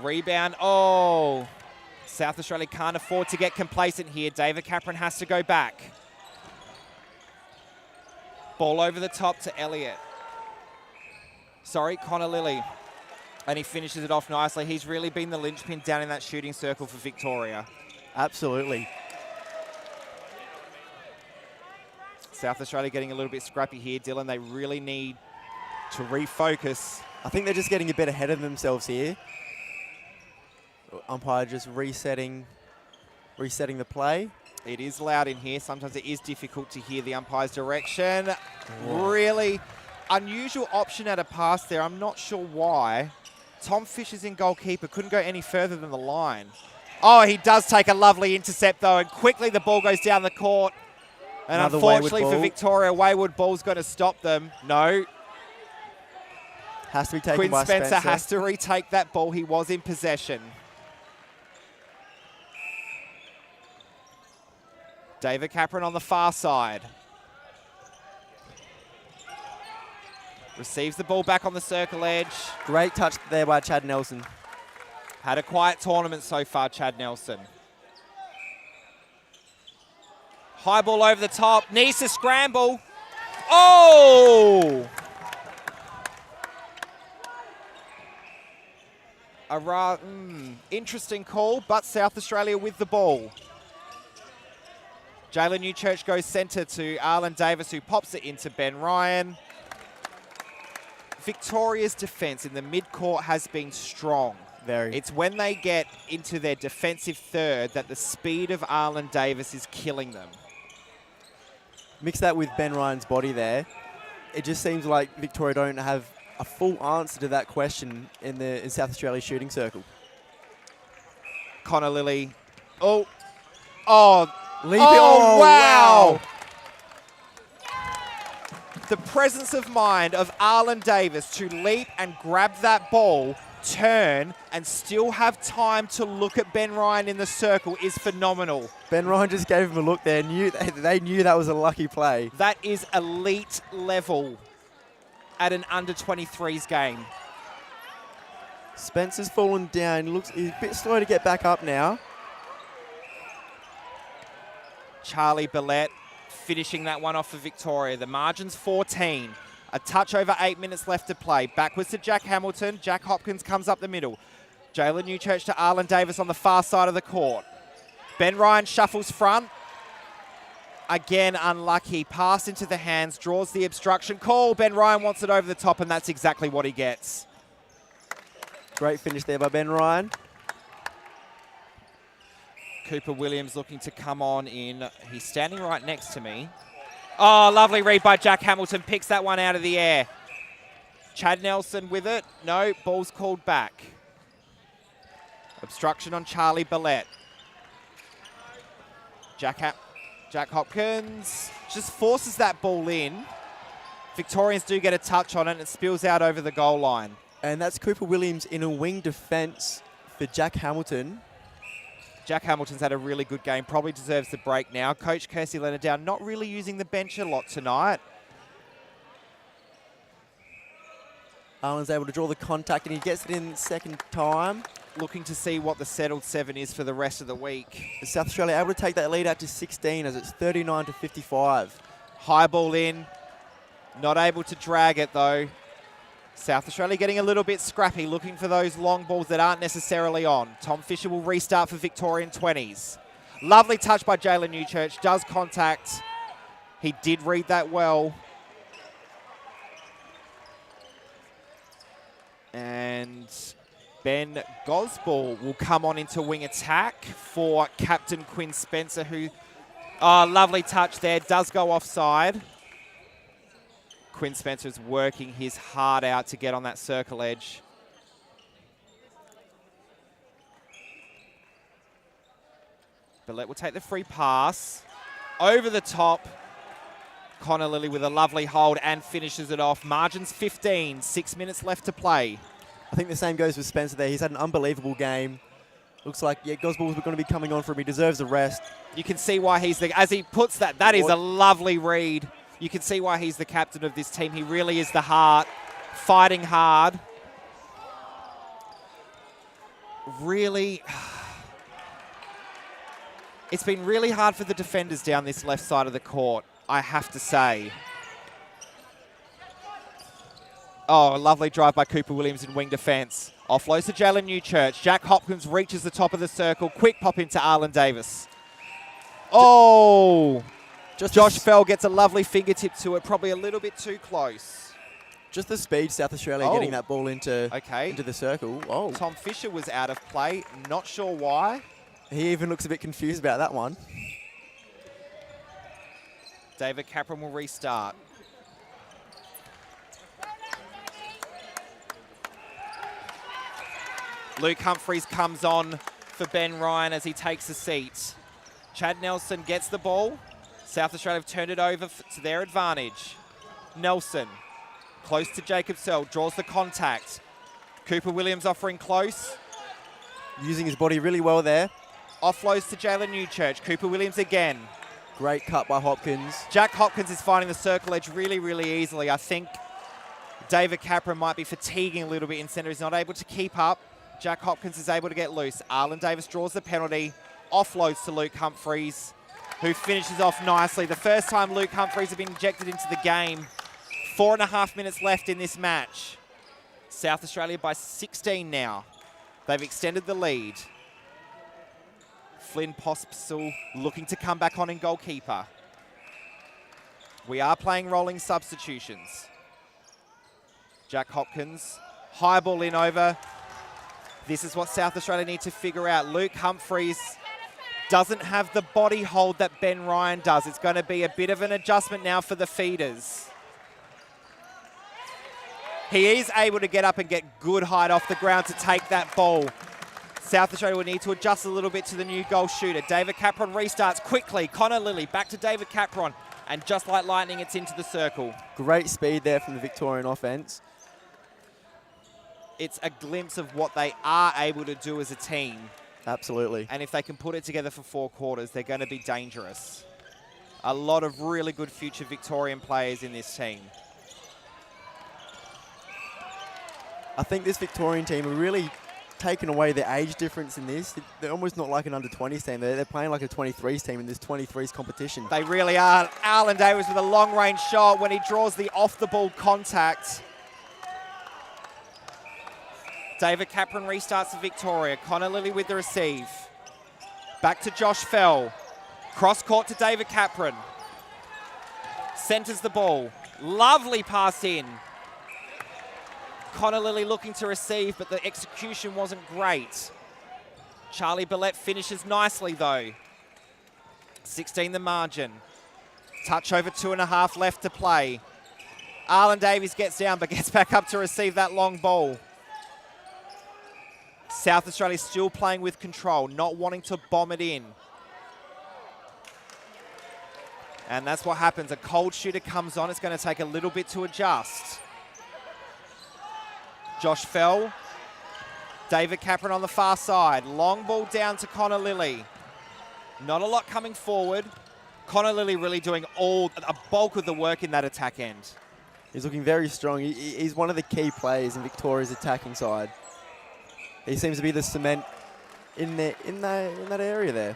Rebound. Oh, South Australia can't afford to get complacent here. David Capron has to go back. Ball over the top to Elliott. Sorry, Connor Lilly. And he finishes it off nicely. He's really been the linchpin down in that shooting circle for Victoria. Absolutely. South Australia getting a little bit scrappy here, Dylan. They really need to refocus. I think they're just getting a bit ahead of themselves here. Umpire just resetting the play. It is loud in here. Sometimes it is difficult to hear the umpire's direction. Whoa. Really unusual option at a pass there. I'm not sure why. Tom Fisher's in goalkeeper. Couldn't go any further than the line. Oh, he does take a lovely intercept, though, and quickly the ball goes down the court. And Another unfortunately wayward for ball. Victoria, wayward ball's going to stop them. No. Has to be taken Quinn by Spencer has to retake that ball. He was in possession. David Capron on the far side. Receives the ball back on the circle edge. Great touch there by Chad Nelson. Had a quiet tournament so far, Chad Nelson. High ball over the top. Needs to scramble. Oh! Interesting call, but South Australia with the ball. Jalen Newchurch goes centre to Arlen Davis, who pops it into Ben Ryan. Victoria's defence in the mid-court has been strong. Very. It's when they get into their defensive third that the speed of Arlen Davis is killing them. Mix that with Ben Ryan's body there. It just seems like Victoria don't have a full answer to that question in South Australia's shooting circle. Connor Lilly. Oh, wow. The presence of mind of Arlen Davis to leap and grab that ball, turn, and still have time to look at Ben Ryan in the circle is phenomenal. Ben Ryan just gave him a look there. They knew that was a lucky play. That is elite level at an under-23s game. Spencer's fallen down. He's a bit slow to get back up now. Charlie Billette finishing that one off for Victoria. The margin's 14. A touch over 8 minutes left to play. Backwards to Jack Hamilton. Jack Hopkins comes up the middle. Jalen Newchurch to Arlen Davis on the far side of the court. Ben Ryan shuffles front. Again, unlucky. Pass into the hands, draws the obstruction call. Ben Ryan wants it over the top, and that's exactly what he gets. Great finish there by Ben Ryan. Cooper Williams looking to come on in. He's standing right next to me. Oh, lovely read by Jack Hamilton. Picks that one out of the air. Chad Nelson with it. No, ball's called back. Obstruction on Charlie Billette. Jack Hopkins just forces that ball in. Victorians do get a touch on it and it spills out over the goal line. And that's Cooper Williams in a wing defence for Jack Hamilton. Jack Hamilton's had a really good game, probably deserves the break now. Coach Kirsty Leonard not really using the bench a lot tonight. Arlen's able to draw the contact and he gets it in the second time. Looking to see what the settled 7 is for the rest of the week. South Australia able to take that lead out to 16 as it's 39-55. High ball in, not able to drag it though. South Australia getting a little bit scrappy, looking for those long balls that aren't necessarily on. Tom Fisher will restart for Victorian 20s. Lovely touch by Jalen Newchurch, does contact. He did read that well. And Ben Gosball will come on into wing attack for Captain Quinn Spencer, who, lovely touch there, does go offside. Quinn Spencer's working his heart out to get on that circle edge. Billette will take the free pass. Over the top. Connor Lilly with a lovely hold and finishes it off. Margin's 15, 6 minutes left to play. I think the same goes with Spencer there. He's had an unbelievable game. Looks like, Gosball's going to be coming on for him. He deserves a rest. You can see why he's the, as he puts that is a lovely read. You can see why he's the captain of this team. He really is the heart, fighting hard. Really, it's been really hard for the defenders down this left side of the court, I have to say. Oh, a lovely drive by Cooper Williams in wing defence. Offloads to Jalen Newchurch. Jack Hopkins reaches the top of the circle. Quick pop into Arlen Davis. Oh! Josh Fell gets a lovely fingertip to it, probably a little bit too close. Just the speed South Australia getting that ball into the circle. Oh. Tom Fisher was out of play. Not sure why. He even looks a bit confused about that one. David Capron will restart. Luke Humphreys comes on for Ben Ryan as he takes a seat. Chad Nelson gets the ball. South Australia have turned it over to their advantage. Nelson, close to Jacob Searle, draws the contact. Cooper Williams offering close. Using his body really well there. Offloads to Jalen Newchurch. Cooper Williams again. Great cut by Hopkins. Jack Hopkins is finding the circle edge really, really easily. I think David Capron might be fatiguing a little bit in centre. He's not able to keep up. Jack Hopkins is able to get loose. Arlen Davis draws the penalty. Offloads to Luke Humphreys, who finishes off nicely. The first time Luke Humphreys has been injected into the game. 4.5 minutes left in this match. South Australia by 16 now. They've extended the lead. Flynn Pospisil looking to come back on in goalkeeper. We are playing rolling substitutions. Jack Hopkins, high ball in over. This is what South Australia need to figure out. Luke Humphreys doesn't have the body hold that Ben Ryan does. It's going to be a bit of an adjustment now for the feeders. He is able to get up and get good height off the ground to take that ball. South Australia will need to adjust a little bit to the new goal shooter. David Capron restarts quickly. Connor Lilly back to David Capron. And just like lightning, it's into the circle. Great speed there from the Victorian offense. It's a glimpse of what they are able to do as a team. Absolutely. And if they can put it together for 4 quarters, they're going to be dangerous. A lot of really good future Victorian players in this team. I think this Victorian team are really taking away the age difference in this. They're almost not like an under-20s team. They're playing like a 23's team in this 23's competition. They really are. Arlen Davis with a long-range shot when he draws the off-the-ball contact. David Capron restarts for Victoria. Connor Lilly with the receive. Back to Josh Fell. Cross court to David Capron. Centres the ball. Lovely pass in. Connor Lilly looking to receive, but the execution wasn't great. Charlie Billette finishes nicely though. 16 the margin. Touch over 2.5 left to play. Arlen Davies gets down but gets back up to receive that long ball. South Australia still playing with control, not wanting to bomb it in. And that's what happens. A cold shooter comes on. It's going to take a little bit to adjust. Josh Fell. David Capron on the far side. Long ball down to Connor Lilly. Not a lot coming forward. Connor Lilly really doing a bulk of the work in that attack end. He's looking very strong. He's one of the key players in Victoria's attacking side. He seems to be the cement in that area there.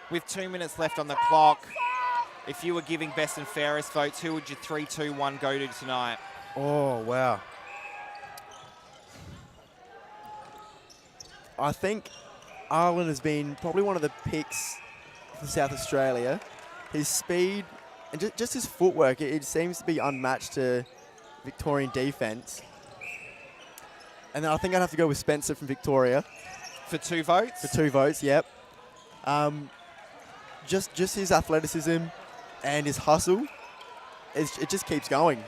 With 2 minutes left on the clock, if you were giving best and fairest votes, who would your 3-2-1 go to tonight? Oh, wow. I think Arlen has been probably one of the picks for South Australia. His speed and just his footwork, it seems to be unmatched to Victorian defence. And then I think I'd have to go with Spencer from Victoria. For 2 votes? For 2 votes, yep. Just his athleticism and his hustle, it just keeps going.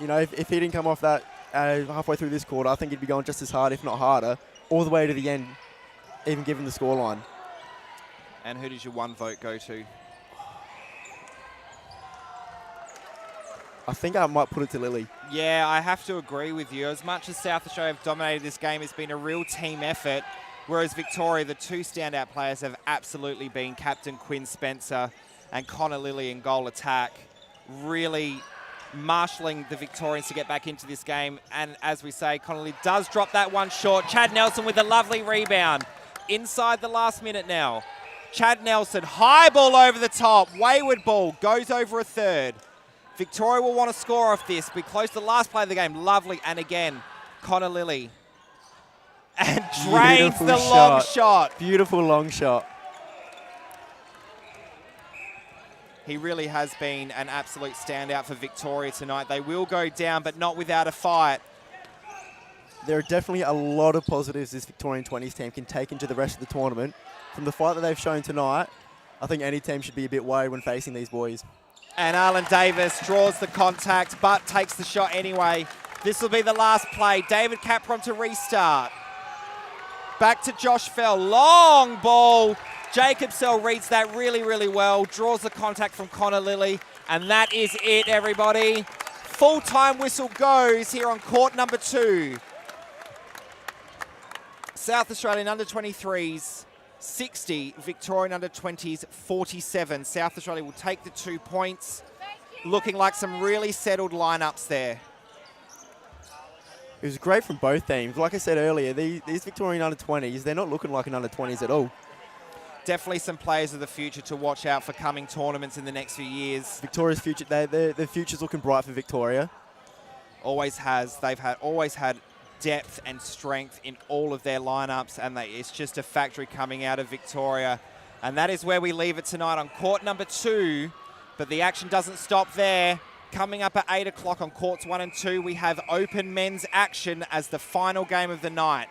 You know, if he didn't come off that halfway through this quarter, I think he'd be going just as hard, if not harder, all the way to the end, even given the scoreline. And who does your 1 vote go to? I think I might put it to Lilly. Yeah, I have to agree with you. As much as South Australia have dominated this game, it's been a real team effort. Whereas Victoria, the 2 standout players have absolutely been Captain Quinn Spencer and Connor Lilly in goal attack. Really marshalling the Victorians to get back into this game. And as we say, Connor Lilly does drop that one short. Chad Nelson with a lovely rebound. Inside the last minute now. Chad Nelson, high ball over the top. Wayward ball, goes over a third. Victoria will want to score off this. Be close to the last play of the game. Lovely. And again, Connor Lilly. And drains the long shot. Beautiful long shot. He really has been an absolute standout for Victoria tonight. They will go down, but not without a fight. There are definitely a lot of positives this Victorian 20s team can take into the rest of the tournament. From the fight that they've shown tonight, I think any team should be a bit worried when facing these boys. And Arlen Davis draws the contact, but takes the shot anyway. This will be the last play. David Capron to restart. Back to Josh Fell. Long ball. Jacob Sell reads that really, really well. Draws the contact from Connor Lilly. And that is it, everybody. Full-time whistle goes here on court number 2. South Australian under-23s, 60. Victorian under-20s, 47. South Australia will take the 2 points. Looking like some really settled lineups there. It was great from both teams. Like I said earlier, these Victorian under-20s, they're not looking like an under-20s at all. Definitely some players of the future to watch out for coming tournaments in the next few years. Victoria's future, their future's looking bright for Victoria. Always has. They've always had depth and strength in all of their lineups, and it's just a factory coming out of Victoria. And that is where we leave it tonight on court number 2. But the action doesn't stop there. Coming up at 8 o'clock on courts 1 and 2, we have open men's action as the final game of the night.